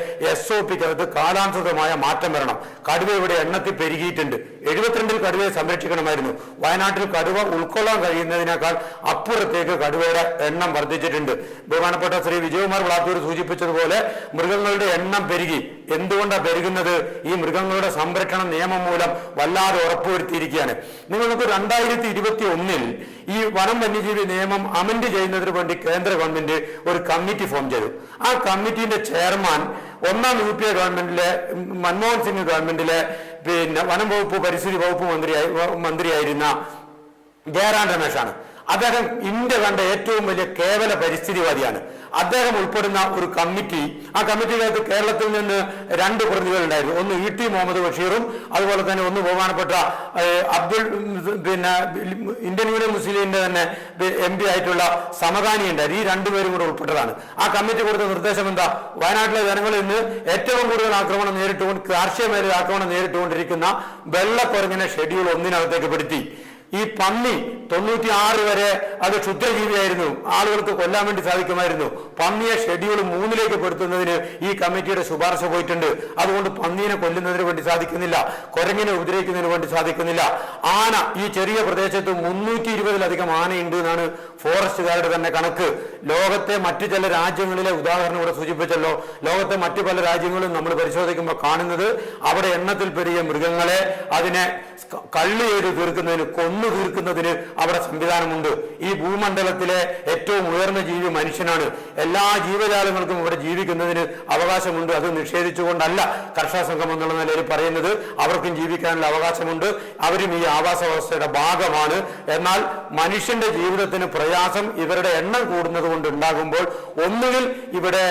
SOPക്കകത്ത് കാലാനുസൃതമായ മാറ്റം വരണം. കടുവ ഇവിടെ എണ്ണത്തിൽ പെരുകിയിട്ടുണ്ട്. 72 കടുവയെ സംരക്ഷിക്കണമായിരുന്നു. വയനാട്ടിൽ കടുവ ഉൾക്കൊള്ളാൻ കഴിയുന്നതിനേക്കാൾ അപ്പുറത്തേക്ക് കടുവയുടെ എണ്ണം വർദ്ധിച്ചിട്ടുണ്ട്. ബഹുമാനപ്പെട്ട വിജയകുമാർ വളാത്തൂർ സൂചിപ്പിച്ചതുപോലെ മൃഗങ്ങളുടെ എണ്ണം പെരുകി. എന്തുകൊണ്ടാണ് പെരുകുന്നത്? ഈ മൃഗങ്ങളുടെ സംരക്ഷണ നിയമം മൂലം വല്ലാതെ ഉറപ്പുവരുത്തിയിരിക്കുകയാണ്. നിങ്ങൾക്ക് 2021 ഈ വനം വന്യജീവി നിയമം അമെൻഡ് ചെയ്യുന്നതിന് വേണ്ടി കേന്ദ്ര ഗവൺമെന്റ് ഒരു കമ്മിറ്റി ഫോം ചെയ്തു. ആ കമ്മിറ്റിന്റെ ചെയർമാൻ 1ാം UPA ഗവൺമെന്റിലെ മൻമോഹൻ സിംഗ് ഗവൺമെന്റിലെ വനം വകുപ്പ് പരിസ്ഥിതി വകുപ്പ് മന്ത്രിയായിരുന്ന ജയറാം രമേശാണ്. അദ്ദേഹം ഇന്ത്യ കണ്ട ഏറ്റവും വലിയ കേവല പരിസ്ഥിതിവാദിയാണ്. അദ്ദേഹം ഉൾപ്പെടുന്ന ഒരു കമ്മിറ്റി, ആ കമ്മിറ്റിക്കകത്ത് കേരളത്തിൽ നിന്ന് 2 പ്രതിനിധികൾ ഉണ്ടായിരുന്നു. ഒന്ന് ET മുഹമ്മദ് ബഷീറും അതുപോലെ തന്നെ ഒന്ന് ബഹുമാനപ്പെട്ട ഇന്ത്യൻ യൂണിയൻ മുസ്ലിം ലീഗിന്റെ തന്നെ MP ആയിട്ടുള്ള സമദാനി ഉണ്ടായിരുന്നു. ഈ 2 പേരും കൂടെ ഉൾപ്പെട്ടതാണ്. ആ കമ്മിറ്റി കൊടുത്ത നിർദ്ദേശം എന്താ? വയനാട്ടിലെ ജനങ്ങളിൽ നിന്ന് ഏറ്റവും കൂടുതൽ ആക്രമണം കാർഷിക മേഖല ആക്രമണം നേരിട്ടുകൊണ്ടിരിക്കുന്ന വെള്ളക്കുരങ്ങിനെ ഷെഡ്യൂൾ 1-നകത്തേക്ക് പെടുത്തി. ഈ പന്നി 96 വരെ അത് ക്ഷുദ്രജീവിയായിരുന്നു, ആളുകൾക്ക് കൊല്ലാൻ വേണ്ടി സാധിക്കുമായിരുന്നു. പന്നിയെ ഷെഡ്യൂൾ 3-ലേക്ക് പെടുത്തുന്നതിന് ഈ കമ്മിറ്റിയുടെ ശുപാർശ പോയിട്ടുണ്ട്. അതുകൊണ്ട് പന്നീനെ കൊല്ലുന്നതിന് വേണ്ടി സാധിക്കുന്നില്ല, കുരങ്ങിനെ ഉപദ്രവിക്കുന്നതിന് വേണ്ടി സാധിക്കുന്നില്ല. ആന ഈ ചെറിയ പ്രദേശത്ത് 320-ലധികം ആനയുണ്ട് എന്നാണ് ഫോറസ്റ്റുകാരുടെ തന്നെ കണക്ക്. ലോകത്തെ മറ്റു ചില രാജ്യങ്ങളിലെ ഉദാഹരണം ഇവിടെ സൂചിപ്പിച്ചല്ലോ. ലോകത്തെ മറ്റു പല രാജ്യങ്ങളും നമ്മൾ പരിശോധിക്കുമ്പോൾ കാണുന്നത് അവിടെ എണ്ണത്തിൽ പെരിയ മൃഗങ്ങളെ അതിനെ കള്ളു ചെയ്ത് തീർക്കുന്നതിന്, കൊന്നു തീർക്കുന്നതിന് അവിടെ സംവിധാനമുണ്ട്. ഈ ഭൂമണ്ഡലത്തിലെ ഏറ്റവും ഉയർന്ന ജീവി മനുഷ്യനാണ്. എല്ലാ ജീവജാലങ്ങൾക്കും ഇവിടെ ജീവിക്കുന്നതിന് അവകാശമുണ്ട്. അത് നിഷേധിച്ചുകൊണ്ടല്ല കർഷക സംഘം എന്നുള്ള നിലയിൽ പറയുന്നത്. അവർക്കും ജീവിക്കാനുള്ള അവകാശമുണ്ട്. അവരും ഈ ആവാസ വ്യവസ്ഥയുടെ ഭാഗമാണ്. എന്നാൽ മനുഷ്യന്റെ ജീവിതത്തിന് പ്രയാസം ഇവരുടെ എണ്ണം കൂടുന്നത് കൊണ്ട് ഉണ്ടാകുമ്പോൾ ഒന്നുകിൽ ഇവിടെ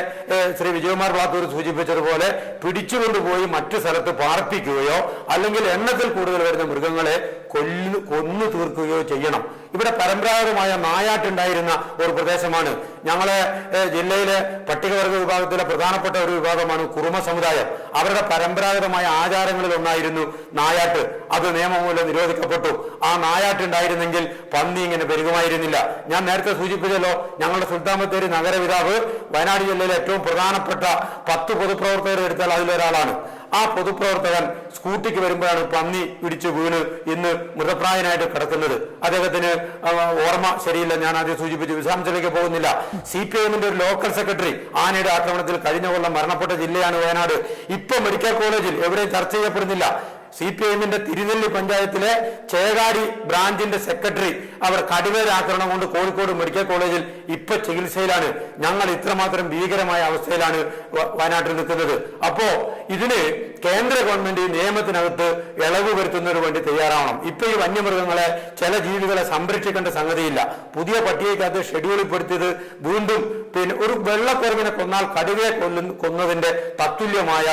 ശ്രീ വിജയകുമാർ ബ്ലാത്തൂർ സൂചിപ്പിച്ചതുപോലെ പിടിച്ചുകൊണ്ടുപോയി മറ്റു സ്ഥലത്ത് പാർപ്പിക്കുകയോ അല്ലെങ്കിൽ എണ്ണത്തിൽ കൂടുതൽ വരുന്ന മൃഗങ്ങളെ കൊന്നു തീർക്കുകയോ ചെയ്യണം. ഇവിടെ പരമ്പരാഗതമായ നായാട്ടുണ്ടായിരുന്ന ഒരു പ്രദേശമാണ്. ഞങ്ങളെ ജില്ലയിലെ പട്ടികവർഗ വിഭാഗത്തിലെ പ്രധാനപ്പെട്ട ഒരു വിഭാഗമാണ് കുറുമ സമുദായം. അവരുടെ പരമ്പരാഗതമായ ആചാരങ്ങളിൽ ഒന്നായിരുന്നു നായാട്ട്. അത് നിയമമൂലം നിരോധിക്കപ്പെട്ടു. ആ നായാട്ടുണ്ടായിരുന്നെങ്കിൽ പന്നി ഇങ്ങനെ പെരുകുമായിരുന്നില്ല. ഞാൻ നേരത്തെ സൂചിപ്പിച്ചല്ലോ, ഞങ്ങളുടെ സുൽത്താൻ ബത്തേരി നഗരപിതാവ് വയനാട് ജില്ലയിലെ ഏറ്റവും പ്രധാനപ്പെട്ട 10 പൊതുപ്രവർത്തകർ എടുത്താൽ അതിലൊരാളാണ്. ആ പൊതുപ്രവർത്തകൻ സ്കൂട്ടിക്ക് വരുമ്പോഴാണ് പന്നി ഇടിച്ചു വീണ് ഇന്ന് മൃതപ്രായനായിട്ട് കിടക്കുന്നത്. അദ്ദേഹത്തിന് ഓർമ്മ ശരിയില്ല, ഞാൻ ആദ്യം സൂചിപ്പിച്ചു, വിശദാംശത്തിലേക്ക് പോകുന്നില്ല. CPIMന്റെ ഒരു ലോക്കൽ സെക്രട്ടറി ആനയുടെ ആക്രമണത്തിൽ കഴിഞ്ഞ കൊല്ലം മരണപ്പെട്ട ജില്ലയാണ് വയനാട്. ഇപ്പൊ മെഡിക്കൽ കോളേജിൽ എവിടെയും ചർച്ച ചെയ്യപ്പെടുന്നില്ല. CPIMന്റെ തിരുനെല്ലി പഞ്ചായത്തിലെ ചേകാടി ബ്രാഞ്ചിന്റെ സെക്രട്ടറി അവർ കടുവയുടെ ആക്രമണം കൊണ്ട് കോഴിക്കോട് മെഡിക്കൽ കോളേജിൽ ഇപ്പൊ ചികിത്സയിലാണ്. ഞങ്ങൾ ഇത്രമാത്രം ഭീകരമായ അവസ്ഥയിലാണ് വയനാട്ടിൽ നിൽക്കുന്നത്. അപ്പോ ഇതിന് കേന്ദ്ര ഗവൺമെന്റ് ഈ നിയമത്തിനകത്ത് ഇളവ് വരുത്തുന്നതിന് വേണ്ടി തയ്യാറാവണം. ഇപ്പൊ ഈ വന്യമൃഗങ്ങളെ, ചില ജീവികളെ സംരക്ഷിക്കേണ്ട സംഗതിയില്ല. പുതിയ പട്ടികയ്ക്കകത്ത് ഷെഡ്യൂളിൽ പെടുത്തിയത് വീണ്ടും ഒരു വെള്ളക്കുറവിനെ കൊന്നാൽ കടുവയെ കൊന്നതിന്റെ തത്തുല്യമായ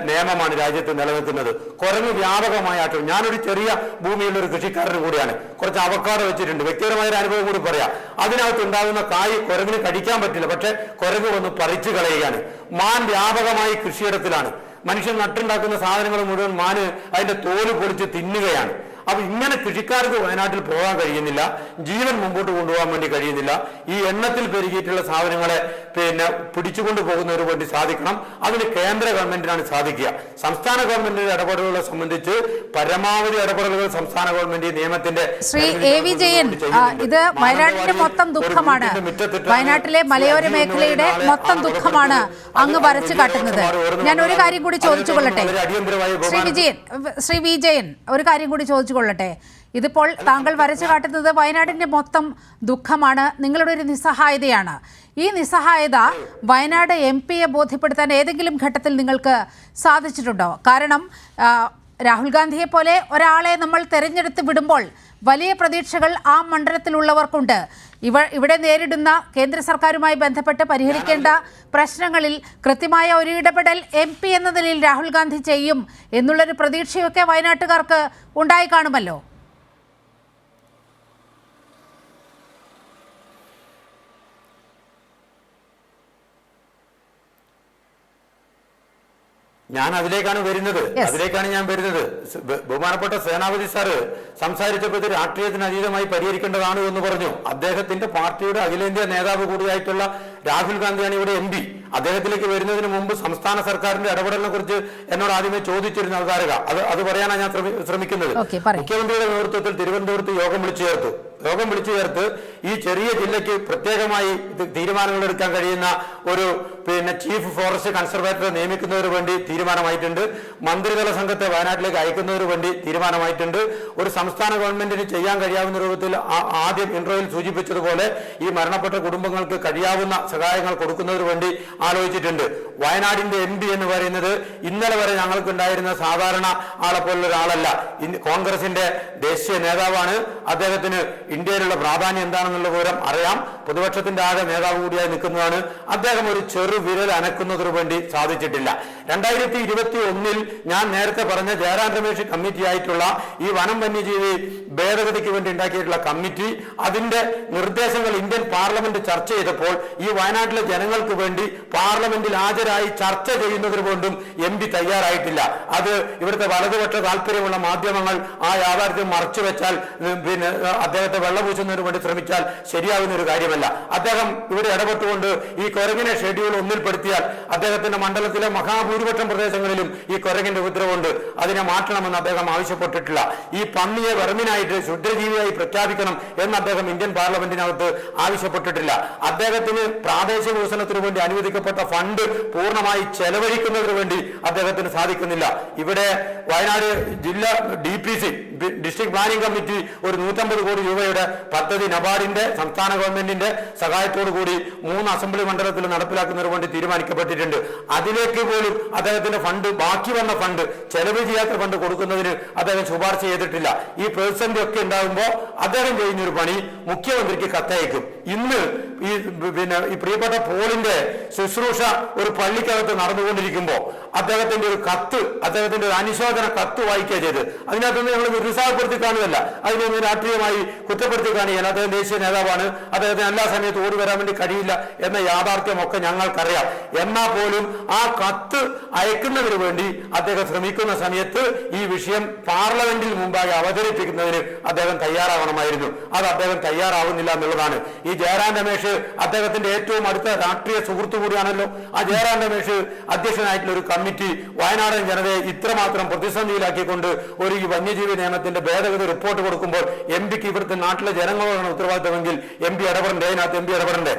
നിയമമാണ് രാജ്യത്ത് നിലനിൽക്കുന്നത്. കുരങ്ങ് വ്യാപകമായിട്ട്, ഞാനൊരു ചെറിയ ഭൂമിയുള്ള ഒരു കൃഷിക്കാരന് കൂടിയാണ്. കുറച്ച് അവക്കാടോ വെച്ചിട്ടുണ്ട്. വ്യക്തിപരമായ ഒരു അനുഭവം കൂടി പറയാം. അതിനകത്ത് ഉണ്ടാകുന്ന കായ് കുരങ്ങിന് കഴിക്കാൻ പറ്റില്ല, പക്ഷെ കുരങ്ങ് വന്ന് പറിച്ചു കളയുകയാണ്. മാൻ വ്യാപകമായി കൃഷിയിടത്തിലാണ്. മനുഷ്യൻ നട്ടുണ്ടാക്കുന്ന സാധനങ്ങൾ മുഴുവൻ മാന് അതിന്റെ തോല് പൊളിച്ച് തിന്നുകയാണ്. അപ്പൊ ഇങ്ങനെ കൃഷിക്കാർക്ക് വയനാട്ടിൽ പോകാൻ കഴിയുന്നില്ല, ജീവൻ മുമ്പോട്ട് കൊണ്ടുപോകാൻ വേണ്ടി കഴിയുന്നില്ല. ഈ എണ്ണത്തിൽ പെരുകിയിട്ടുള്ള സാധനങ്ങളെ പിടിച്ചുകൊണ്ട് പോകുന്നതിന് വേണ്ടി സാധിക്കണം. അതിന് കേന്ദ്ര ഗവൺമെന്റിനാണ് സാധിക്കുക. സംസ്ഥാന ഗവൺമെന്റിന്റെ ഇടപെടലുകളെ സംബന്ധിച്ച് പരമാവധി ഇടപെടലുകൾ സംസ്ഥാന ഗവൺമെന്റ് നിയമത്തിന്റെ ശ്രീ AV ജയൻ, ഇത് വയനാട്ടിന്റെ മൊത്തം ദുഃഖമാണ്. വയനാട്ടിലെ മലയോര മേഖലയുടെ മൊത്തം ദുഃഖമാണ് അങ്ങ് വരച്ചു കാട്ടുന്നത്. ഞാൻ ഒരു കാര്യം കൂടി ചോദിച്ചു കൊള്ളട്ടെ ശ്രീ വിജയൻ, ഒരു കാര്യം കൂടി ചോദിച്ചു കൊള്ളട്ടെ. ഇതിപ്പോൾ താങ്കൾ വരച്ചു കാട്ടുന്നത് വയനാടിന്റെ മൊത്തം ദുഃഖമാണ്, നിങ്ങളുടെ ഒരു നിസ്സഹായതയാണ്. ഈ നിസ്സഹായത വയനാട് MP-യെ ബോധ്യപ്പെടുത്താൻ ഏതെങ്കിലും ഘട്ടത്തിൽ നിങ്ങൾക്ക് സാധിച്ചിട്ടുണ്ടോ? കാരണം രാഹുൽ ഗാന്ധിയെ പോലെ ഒരാളെ നമ്മൾ തെരഞ്ഞെടുത്ത് വിടുമ്പോൾ വലിയ പ്രതീക്ഷകൾ ആ മണ്ഡലത്തിലുള്ളവർക്കുണ്ട്. ഇവിടെ നേരിടുന്ന കേന്ദ്ര സർക്കാരുമായി ബന്ധപ്പെട്ട് പരിഹരിക്കേണ്ട പ്രശ്നങ്ങളിൽ കൃത്യമായ ഒരു ഇടപെടൽ MP എന്ന നിലയിൽ രാഹുൽ ഗാന്ധി ചെയ്യും എന്നുള്ളൊരു പ്രതീക്ഷയൊക്കെ വയനാട്ടുകാർക്ക് ഉണ്ടായി കാണുമല്ലോ. ഞാൻ അതിലേക്കാണ് ഞാൻ വരുന്നത്. ബഹുമാനപ്പെട്ട സേനാപതി സാറ് സംസാരിച്ചപ്പോൾ ഇത് രാഷ്ട്രീയത്തിന് അതീതമായി പരിഹരിക്കേണ്ടതാണ് എന്ന് പറഞ്ഞു. അദ്ദേഹത്തിന്റെ പാർട്ടിയുടെ അഖിലേന്ത്യാ നേതാവ് കൂടിയായിട്ടുള്ള രാഹുൽ ഗാന്ധിയാണ് ഇവിടെ MP. അദ്ദേഹത്തിലേക്ക് വരുന്നതിന് മുമ്പ് സംസ്ഥാന സർക്കാരിന്റെ ഇടപെടലിനെ കുറിച്ച് എന്നോട് ആദ്യമേ ചോദിച്ചിരുന്ന അവതാരക, അത് പറയാനാണ് ഞാൻ ശ്രമിക്കുന്നത്. മുഖ്യമന്ത്രിയുടെ നേതൃത്വത്തിൽ തിരുവനന്തപുരത്ത് യോഗം വിളിച്ചു ചേർത്ത് ഈ ചെറിയ ജില്ലയ്ക്ക് പ്രത്യേകമായി തീരുമാനങ്ങൾ എടുക്കാൻ കഴിയുന്ന ഒരു ചീഫ് ഫോറസ്റ്റ് കൺസർവേറ്ററെ നിയമിക്കുന്നതിന് വേണ്ടി തീരുമാനമായിട്ടുണ്ട്. മന്ത്രിതല സംഘത്തെ വയനാട്ടിലേക്ക് അയക്കുന്നതിന് വേണ്ടി തീരുമാനമായിട്ടുണ്ട്. ഒരു സംസ്ഥാന ഗവൺമെന്റിന് ചെയ്യാൻ കഴിയാവുന്ന രൂപത്തിൽ ആദ്യം ഇന്റർവ്യൂവിൽ സൂചിപ്പിച്ചതുപോലെ ഈ മരണപ്പെട്ട കുടുംബങ്ങൾക്ക് കഴിയാവുന്ന സഹായങ്ങൾ കൊടുക്കുന്നതിന് വേണ്ടി ആലോചിച്ചിട്ടുണ്ട്. വയനാടിന്റെ MP എന്ന് പറയുന്നത് ഇന്നലെ വരെ ഞങ്ങൾക്കുണ്ടായിരുന്ന സാധാരണ ആളെ പോലുള്ള ഒരാളല്ല. കോൺഗ്രസിന്റെ ദേശീയ നേതാവാണ്. അദ്ദേഹത്തിന് ഇന്ത്യയിലുള്ള പ്രാധാന്യം എന്താണെന്നുള്ള വിവരം അറിയാം. പ്രതിപക്ഷത്തിന്റെ ആകെ നേതാവ് കൂടിയായി നിൽക്കുന്നതാണ്. അദ്ദേഹം ഒരു ചെറു വിരൽ അനക്കുന്നതിന് വേണ്ടി സാധിച്ചിട്ടില്ല. 2021 ഞാൻ നേരത്തെ പറഞ്ഞ ജയറാം രമേശ് കമ്മിറ്റി ആയിട്ടുള്ള ഈ വനം വന്യജീവി ഭേദഗതിക്ക് വേണ്ടി ഉണ്ടാക്കിയിട്ടുള്ള കമ്മിറ്റി അതിന്റെ നിർദ്ദേശങ്ങൾ ഇന്ത്യൻ പാർലമെന്റ് ചർച്ച ചെയ്തപ്പോൾ ഈ വയനാട്ടിലെ ജനങ്ങൾക്ക് വേണ്ടി പാർലമെന്റിൽ ഹാജരായി ചർച്ച ചെയ്യുന്നതിന് കൊണ്ടും MP തയ്യാറായിട്ടില്ല. അത് ഇവിടുത്തെ വലതുപക്ഷ താല്പര്യമുള്ള മാധ്യമങ്ങൾ ആ യാഥാർത്ഥ്യം മറച്ചുവെച്ചാൽ അദ്ദേഹത്തെ വെള്ളപൂശുന്നതിന് വേണ്ടി ശ്രമിച്ചാൽ ശരിയാവുന്ന ഒരു കാര്യമല്ല. അദ്ദേഹം ഇവിടെ ഇടപെട്ടുകൊണ്ട് ഈ കുരങ്ങിനെ ഷെഡ്യൂൾ 1-ൽ പെടുത്തിയാൽ അദ്ദേഹത്തിന്റെ മണ്ഡലത്തിലെ മഹാഭൂരിപക്ഷം പ്രദേശങ്ങളിലും ഈ കുരങ്ങിന്റെ ഉപദ്രവമുണ്ട്. അതിനെ മാറ്റണമെന്ന് അദ്ദേഹം ആവശ്യപ്പെട്ടിട്ടില്ല. ഈ പന്നിയെ വെറുമിനായിട്ട് ക്ഷുദ്രജീവിയായി പ്രഖ്യാപിക്കണം എന്ന് അദ്ദേഹം ഇന്ത്യൻ പാർലമെന്റിനകത്ത് ആവശ്യപ്പെട്ടിട്ടില്ല. അദ്ദേഹത്തിന് പ്രാദേശിക വികസനത്തിന് വേണ്ടി അനുവദിക്കപ്പെട്ട ഫണ്ട് പൂർണ്ണമായി ചെലവഴിക്കുന്നതിന് വേണ്ടി അദ്ദേഹത്തിന് സാധിക്കുന്നില്ല. ഇവിടെ വയനാട് ജില്ലാ DPC ഡിസ്ട്രിക്ട് പ്ലാനിംഗ് കമ്മിറ്റി ഒരു 150 കോടി രൂപയുടെ പദ്ധതി നബാർഡിന്റെ സംസ്ഥാന ഗവൺമെന്റിന്റെ സഹായത്തോടു കൂടി 3 അസംബ്ലി മണ്ഡലത്തിൽ നടപ്പിലാക്കുന്നതിന് വേണ്ടി തീരുമാനിക്കപ്പെട്ടിട്ടുണ്ട്. അതിലേക്ക് പോലും അദ്ദേഹത്തിന്റെ ഫണ്ട്, ബാക്കി വന്ന ഫണ്ട്, ചെലവ് ചെയ്യാത്ത ഫണ്ട് കൊടുക്കുന്നതിന് അദ്ദേഹം ശുപാർശ ചെയ്തിട്ടില്ല. ഈ പ്രതിസന്ധി ഒക്കെ ഉണ്ടാകുമ്പോൾ അദ്ദേഹം ചെയ്യുന്നൊരു പണി മുഖ്യമന്ത്രിക്ക് കത്തയക്കും. ഇന്ന് ഈ പ്രിയപ്പെട്ട പോളിന്റെ ശുശ്രൂഷ ഒരു പള്ളിക്കകത്ത് നടന്നുകൊണ്ടിരിക്കുമ്പോൾ അദ്ദേഹത്തിന്റെ ഒരു കത്ത്, അദ്ദേഹത്തിന്റെ ഒരു അനുശോചന കത്ത് വായിക്കുക ചെയ്ത് അതിനകത്തുനിന്ന് ഞങ്ങൾ നിരുത്സാഹപ്പെടുത്തി കാണുകയല്ല, അതിനൊന്ന് രാഷ്ട്രീയമായി കുറ്റപ്പെടുത്തി കാണുകയാണ്. അദ്ദേഹം ദേശീയ നേതാവാണ്, അദ്ദേഹത്തിന് എല്ലാ സമയത്തും ഓടി വരാൻ വേണ്ടി കഴിയില്ല എന്ന യാഥാർത്ഥ്യമൊക്കെ ഞങ്ങൾക്കറിയാം. എന്നാൽ പോലും ആ കത്ത് അയക്കുന്നതിന് വേണ്ടി അദ്ദേഹം ശ്രമിക്കുന്ന സമയത്ത് ഈ വിഷയം പാർലമെന്റിൽ മുമ്പാകെ അവതരിപ്പിക്കുന്നതിന് അദ്ദേഹം തയ്യാറാവണമായിരുന്നു. അത് അദ്ദേഹം തയ്യാറാവുന്നില്ല എന്നുള്ളതാണ്. ഈ ജയറാം രമേശ് അദ്ദേഹത്തിന്റെ ഏറ്റവും അടുത്ത രാഷ്ട്രീയ സുഹൃത്തു കൂടിയാണല്ലോ. ആ ജയറാം രമേശ് അധ്യക്ഷനായിട്ടുള്ള ഒരു കമ്മിറ്റി വയനാടൻ ജനതയെ ഇത്രമാത്രം പ്രതിസന്ധിയിലാക്കിക്കൊണ്ട് ഒരു ഈ വന്യജീവി നിയമത്തിന്റെ ഭേദഗതി റിപ്പോർട്ട് കൊടുക്കുമ്പോൾ എം പിക്ക് ഇവിടുത്തെ നാട്ടിലെ ജനങ്ങളോടാണ് ഉത്തരവാദിത്തമെങ്കിൽ എം പി ഇടപെടണ്ടേ? അതിനകത്ത് എം പി ഇടപെടണ്ടേ?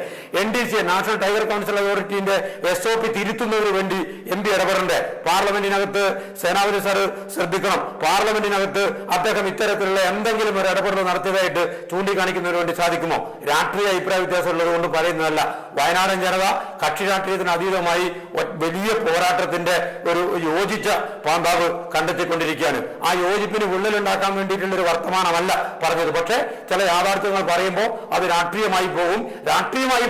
NTC നാഷണൽ ടൈഗർ കൗൺസിൽ അതോറിറ്റിന്റെ SOP തിരുത്തുന്നതിന് വേണ്ടി എം പി ഇടപെടണ്ടേ? പാർലമെന്റിനകത്ത് സേനാപതി സാർ ശ്രദ്ധിക്കണം. പാർലമെന്റിനകത്ത് അദ്ദേഹം ഇത്തരത്തിലുള്ള എന്തെങ്കിലും ഒരു ഇടപെടൽ നടത്തിയതായിട്ട് ചൂണ്ടിക്കാണിക്കുന്നതിന് വേണ്ടി സാധിക്കുമോ? രാഷ്ട്രീയ അഭിപ്രായ വ്യത്യാസം ഉള്ളത് കൊണ്ട് പറയുന്നതല്ല. വയനാടൻ ജനത കക്ഷി രാഷ്ട്രീയത്തിന് അതീതമായി വലിയ പോരാട്ടത്തിന്റെ ഒരു യോജിച്ച പാന്താവ് കണ്ടെത്തിക്കൊണ്ടിരിക്കുകയാണ്. ആ യോജിപ്പിന് വിള്ളലുണ്ടാക്കാൻ വേണ്ടിയിട്ടുള്ള ഒരു വർത്തമാനമല്ല പറഞ്ഞത്. പക്ഷേ ചില യാഥാർത്ഥ്യങ്ങൾ പറയുമ്പോൾ അത് രാഷ്ട്രീയമായി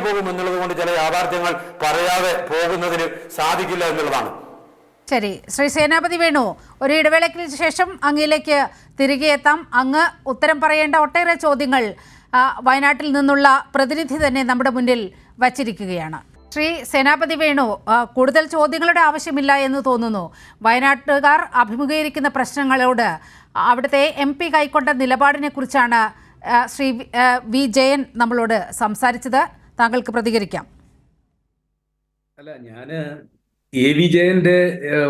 പോകും എന്നുള്ളത് കൊണ്ട് ചില യാഥാർത്ഥ്യങ്ങൾ പറയാതെ പോകുന്നതിന് സാധിക്കില്ല എന്നുള്ളതാണ്. ശരി, ശ്രീ സേനാപതി വേണു, ഒരു ഇടവേളയ്ക്ക് ശേഷം അങ്ങിലേക്ക് തിരികെ എത്താം. അങ്ങ് ഉത്തരം പറയേണ്ട ഒട്ടേറെ ചോദ്യങ്ങൾ വയനാട്ടിൽ നിന്നുള്ള പ്രതിനിധി തന്നെ നമ്മുടെ മുന്നിൽ വച്ചിരിക്കുകയാണ്. ശ്രീ സേനാപതി വേണു, കൂടുതൽ ചോദ്യങ്ങളുടെ ആവശ്യമില്ല എന്ന് തോന്നുന്നു. വയനാട്ടുകാർ അഭിമുഖീകരിക്കുന്ന പ്രശ്നങ്ങളോട് അവിടുത്തെ MP കൈക്കൊണ്ട നിലപാടിനെ കുറിച്ചാണ് ശ്രീ V. ജയൻ നമ്മളോട് സംസാരിച്ചത്. താങ്കൾക്ക് പ്രതികരിക്കാം. അല്ല, ഞാന് AV ജയന്റെ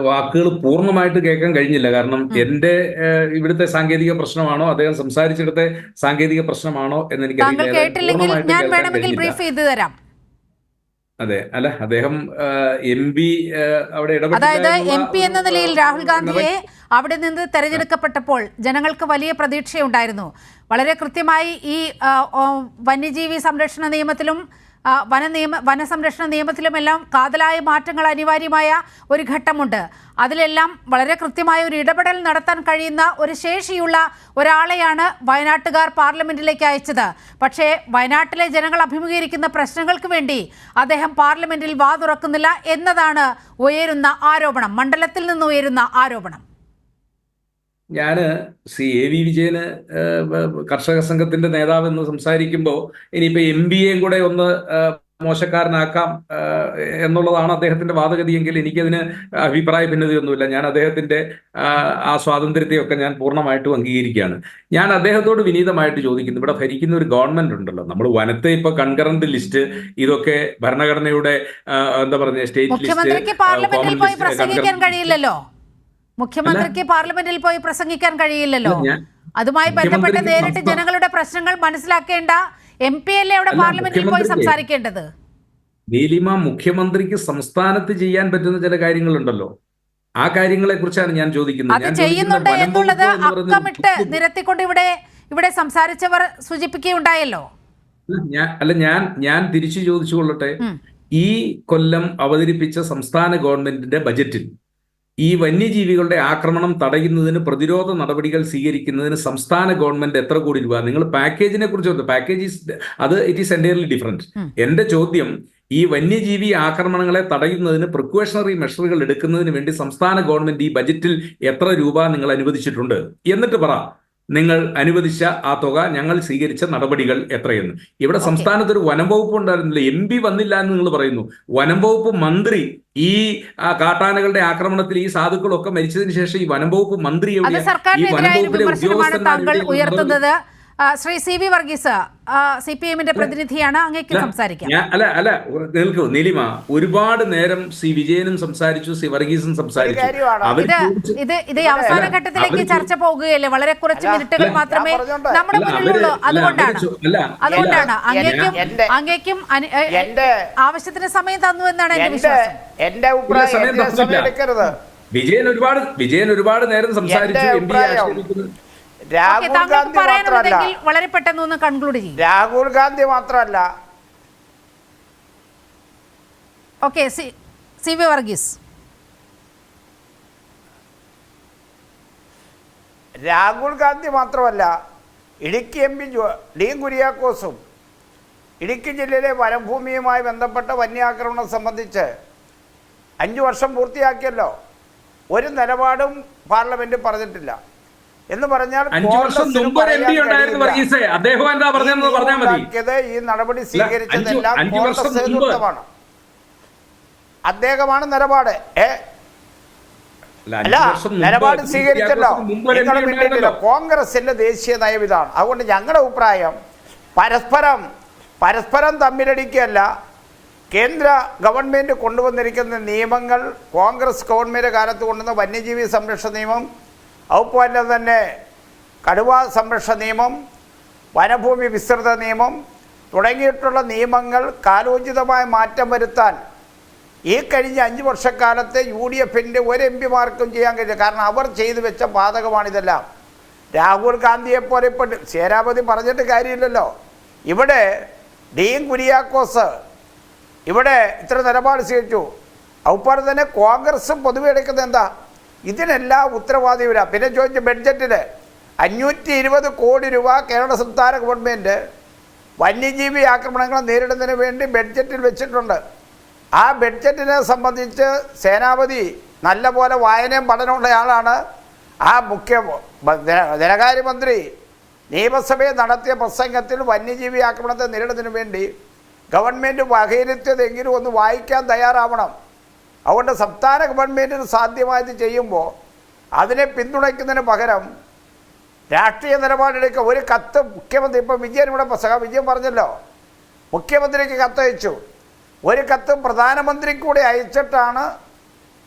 വാക്കുകൾ പൂർണ്ണമായിട്ട് കേൾക്കാൻ കഴിഞ്ഞില്ല. കാരണം എന്റെ ഇവിടുത്തെ സാങ്കേതിക പ്രശ്നമാണോ അദ്ദേഹം സംസാരിച്ചിടത്തെ സാങ്കേതിക പ്രശ്നമാണോ എന്ന് എനിക്കറിയില്ല. അതെ, അല്ല, അദ്ദേഹം MP അവിടെ അതായത് MP എന്ന നിലയിൽ രാഹുൽ ഗാന്ധിയെ അവിടെ നിന്ന് തെരഞ്ഞെടുക്കപ്പെട്ടപ്പോൾ ജനങ്ങൾക്ക് വലിയ പ്രതീക്ഷയുണ്ടായിരുന്നു. വളരെ കൃത്യമായി ഈ വന്യജീവി സംരക്ഷണ നിയമത്തിലും വനസംരക്ഷണ നിയമത്തിലുമെല്ലാം കാതലായ മാറ്റങ്ങൾ അനിവാര്യമായ ഒരു ഘട്ടമുണ്ട്. അതിലെല്ലാം വളരെ കൃത്യമായ ഒരു ഇടപെടൽ നടത്താൻ കഴിയുന്ന ഒരു ശേഷിയുള്ള ഒരാളെയാണ് വയനാട്ടുകാർ പാർലമെന്റിലേക്ക് അയച്ചത്. പക്ഷേ വയനാട്ടിലെ ജനങ്ങൾ അഭിമുഖീകരിക്കുന്ന പ്രശ്നങ്ങൾക്ക് വേണ്ടി അദ്ദേഹം പാർലമെന്റിൽ വാ തുറക്കുന്നില്ല എന്നതാണ് ഉയരുന്ന ആരോപണം, മണ്ഡലത്തിൽ നിന്ന് ഉയരുന്ന ആരോപണം. ഞാൻ AV വിജയന് കർഷക സംഘത്തിന്റെ നേതാവെന്ന് സംസാരിക്കുമ്പോൾ ഇനിയിപ്പോൾ MBAയും കൂടെ ഒന്ന് മോശക്കാരനാക്കാം എന്നുള്ളതാണ് അദ്ദേഹത്തിന്റെ വാദഗതിയെങ്കിൽ എനിക്കതിന് അഭിപ്രായ ഭിന്നതയൊന്നുമില്ല. ഞാൻ അദ്ദേഹത്തിന്റെ ആ സ്വാതന്ത്ര്യത്തെയൊക്കെ ഞാൻ പൂർണ്ണമായിട്ടും അംഗീകരിക്കുകയാണ്. ഞാൻ അദ്ദേഹത്തോട് വിനീതമായിട്ട് ചോദിക്കുന്നു, ഇവിടെ ഭരിക്കുന്ന ഒരു ഗവൺമെന്റ് ഉണ്ടല്ലോ, നമ്മൾ വനത്തെ ഇപ്പൊ കൺകറന്റ് ലിസ്റ്റ് ഇതൊക്കെ ഭരണഘടനയുടെ എന്താ പറയുക സ്റ്റേറ്റ് മുഖ്യമന്ത്രിക്ക് പാർലമെന്റിൽ പോയി പ്രസംഗിക്കാൻ കഴിയില്ലല്ലോ. മുഖ്യമന്ത്രിക്ക് പാർലമെന്റിൽ പോയി പ്രസംഗിക്കാൻ കഴിയില്ലല്ലോ. അതുമായി ബന്ധപ്പെട്ട് നേരിട്ട് ജനങ്ങളുടെ പ്രശ്നങ്ങൾ മനസ്സിലാക്കേണ്ട MP അല്ലേ അവിടെ പാർലമെന്റിൽ പോയി സംസാരിക്കേണ്ടത്? നീലിമ, മുഖ്യമന്ത്രിക്ക് സംസ്ഥാനത്ത് ചെയ്യാൻ പറ്റുന്ന ചില കാര്യങ്ങളുണ്ടല്ലോ, ആ കാര്യങ്ങളെ കുറിച്ചാണ് ഞാൻ ചോദിക്കുന്നത്. അത് ചെയ്യുന്നുണ്ട് എന്നുള്ളത് അക്കമിട്ട് നിരത്തിക്കൊണ്ട് ഇവിടെ സംസാരിച്ചവർ സൂചിപ്പിക്കുകയുണ്ടായല്ലോ. ഞാൻ തിരിച്ചു ചോദിച്ചു കൊള്ളട്ടെ. ഈ കൊല്ലം അവതരിപ്പിച്ച സംസ്ഥാന ഗവൺമെന്റിന്റെ ബജറ്റിൽ ഈ വന്യജീവികളുടെ ആക്രമണം തടയുന്നതിന് പ്രതിരോധ നടപടികൾ സ്വീകരിക്കുന്നതിന് സംസ്ഥാന ഗവൺമെന്റ് എത്ര കോടി രൂപ? നിങ്ങൾ പാക്കേജിനെ കുറിച്ച് package it is entirely different. എന്റെ ചോദ്യം, ഈ വന്യജീവി ആക്രമണങ്ങളെ തടയുന്നതിന് പ്രിക്കോഷണറി മെഷറുകൾ എടുക്കുന്നതിന് വേണ്ടി സംസ്ഥാന ഗവൺമെന്റ് ഈ ബജറ്റിൽ എത്ര രൂപ നിങ്ങൾ അനുവദിച്ചിട്ടുണ്ട്? എന്നിട്ട് പറ, നിങ്ങൾ അനുവദിച്ച ആ തുക, ഞങ്ങൾ സ്വീകരിച്ച നടപടികൾ എത്രയെന്ന്. ഇവിടെ സംസ്ഥാനത്ത് ഒരു വനം വകുപ്പ് ഉണ്ടായിരുന്നില്ല, MP വന്നില്ല എന്ന് നിങ്ങൾ പറയുന്നു. വനം വകുപ്പ് മന്ത്രി ഈ കാട്ടാനകളുടെ ആക്രമണത്തിൽ ഈ സാധുക്കളൊക്കെ മരിച്ചതിന് ശേഷം ഈ വനം വകുപ്പ് മന്ത്രി ഉയർത്തുന്നത് ശ്രീ CV വർഗീസ് CPM-ന്റെ പ്രതിനിധിയാണ്, അങ്ങേക്ക് സംസാരിക്കാം. അല്ല കേൾക്കൂ നീലിമ, ഒരുപാട് നേരം C. വിജയനും സംസാരിച്ചു, C. വർഗീസും സംസാരിച്ചു. ഇത് അവസാന ഘട്ടത്തിലേക്ക് ചർച്ച പോകുകയല്ലേ? വളരെ കുറച്ച് മിനിറ്റുകൾ മാത്രമേ നമ്മുടെ മുന്നിലുള്ളൂ. അതുകൊണ്ടാണ് അങ്ങേക്കും ആവശ്യത്തിന് സമയം തന്നു എന്നാണ് എന്റെ വിശ്വാസം. വിജയൻ ഒരുപാട് നേരം സംസാരിച്ചു. വളരെ പെട്ടെന്ന് ഒന്ന് കൺക്ലൂഡ് ചെയ്യും. രാഹുൽ ഗാന്ധി മാത്രമല്ല, ഓക്കെ, CV വർഗീസ്. രാഹുൽ ഗാന്ധി മാത്രമല്ല, ഇടുക്കി എം പി ഡി കുര്യാക്കോസും ഇടുക്കി ജില്ലയിലെ വനഭൂമിയുമായി ബന്ധപ്പെട്ട വന്യാക്രമണം സംബന്ധിച്ച് 5 വർഷം പൂർത്തിയാക്കിയല്ലോ. ഒരു നിലപാടും പാർലമെന്റിൽ പറഞ്ഞിട്ടില്ല എന്ന് പറഞ്ഞാൽ ഈ നടപടി സ്വീകരിച്ചതെല്ലാം കോൺഗ്രസ് നേതൃത്വമാണ്. അദ്ദേഹമാണ് നിലപാട് അല്ല നിലപാട് സ്വീകരിച്ചല്ലോ. കോൺഗ്രസിന്റെ ദേശീയ നയം ഇതാണ്. അതുകൊണ്ട് ഞങ്ങളുടെ അഭിപ്രായം പരസ്പരം തമ്മിലടിക്കുകയല്ല. കേന്ദ്ര ഗവൺമെൻറ് കൊണ്ടുവന്നിരിക്കുന്ന നിയമങ്ങൾ കോൺഗ്രസ് ഗവൺമെൻറ് കാലത്ത് കൊണ്ടുവന്ന വന്യജീവി സംരക്ഷണ നിയമം, അതുപോലെ തന്നെ കടുവ സംരക്ഷണ നിയമം, വനഭൂമി വിസ്തൃത നിയമം തുടങ്ങിയിട്ടുള്ള നിയമങ്ങൾ കാലോചിതമായ മാറ്റം വരുത്താൻ ഈ കഴിഞ്ഞ 5 വർഷക്കാലത്തെ UDFിൻ്റെ ഒരു MPമാർക്കും ചെയ്യാൻ കഴിയില്ല. കാരണം അവർ ചെയ്തു വെച്ച ബാധകമാണിതെല്ലാം. രാഹുൽ ഗാന്ധിയെപ്പോലെ ഇപ്പോൾ സേനാപതി പറഞ്ഞിട്ട് കാര്യമില്ലല്ലോ. ഇവിടെ ഡി കുര്യാക്കോസ് ഇവിടെ ഇത്ര നിലപാട് സ്വീകരിച്ചു. അതുപോലെ തന്നെ കോൺഗ്രസും പൊതുവെ എടുക്കുന്നത് എന്താ, ഇതിനെല്ലാം ഉത്തരവാദി വരാം. പിന്നെ ചോദിച്ച ബഡ്ജറ്റിൽ 520 കോടി രൂപ കേരള സംസ്ഥാന ഗവൺമെൻറ് വന്യജീവി ആക്രമണങ്ങൾ നേരിടുന്നതിന് വേണ്ടി ബഡ്ജറ്റിൽ വെച്ചിട്ടുണ്ട്. ആ ബഡ്ജറ്റിനെ സംബന്ധിച്ച് സേനാപതി നല്ല പോലെ വായനയും പഠനമുള്ള ആളാണ്. ആ ധനകാര്യമന്ത്രി നിയമസഭയിൽ നടത്തിയ പ്രസംഗത്തിൽ വന്യജീവി ആക്രമണത്തെ നേരിടുന്നതിന് വേണ്ടി ഗവൺമെൻറ് വകയിരുത്തിയതെങ്കിലും ഒന്ന് വായിക്കാൻ തയ്യാറാവണം. അതുകൊണ്ട് സംസ്ഥാന ഗവൺമെൻറ്റിന് സാധ്യമായത് ചെയ്യുമ്പോൾ അതിനെ പിന്തുണയ്ക്കുന്നതിന് പകരം രാഷ്ട്രീയ നിലപാടെടുക്കുക. ഒരു കത്ത് മുഖ്യമന്ത്രി ഇപ്പോൾ വിജയൻ ഇവിടെ വിജയൻ പറഞ്ഞല്ലോ, മുഖ്യമന്ത്രിക്ക് കത്തയച്ചു. ഒരു കത്ത് പ്രധാനമന്ത്രി കൂടെ അയച്ചിട്ടാണ്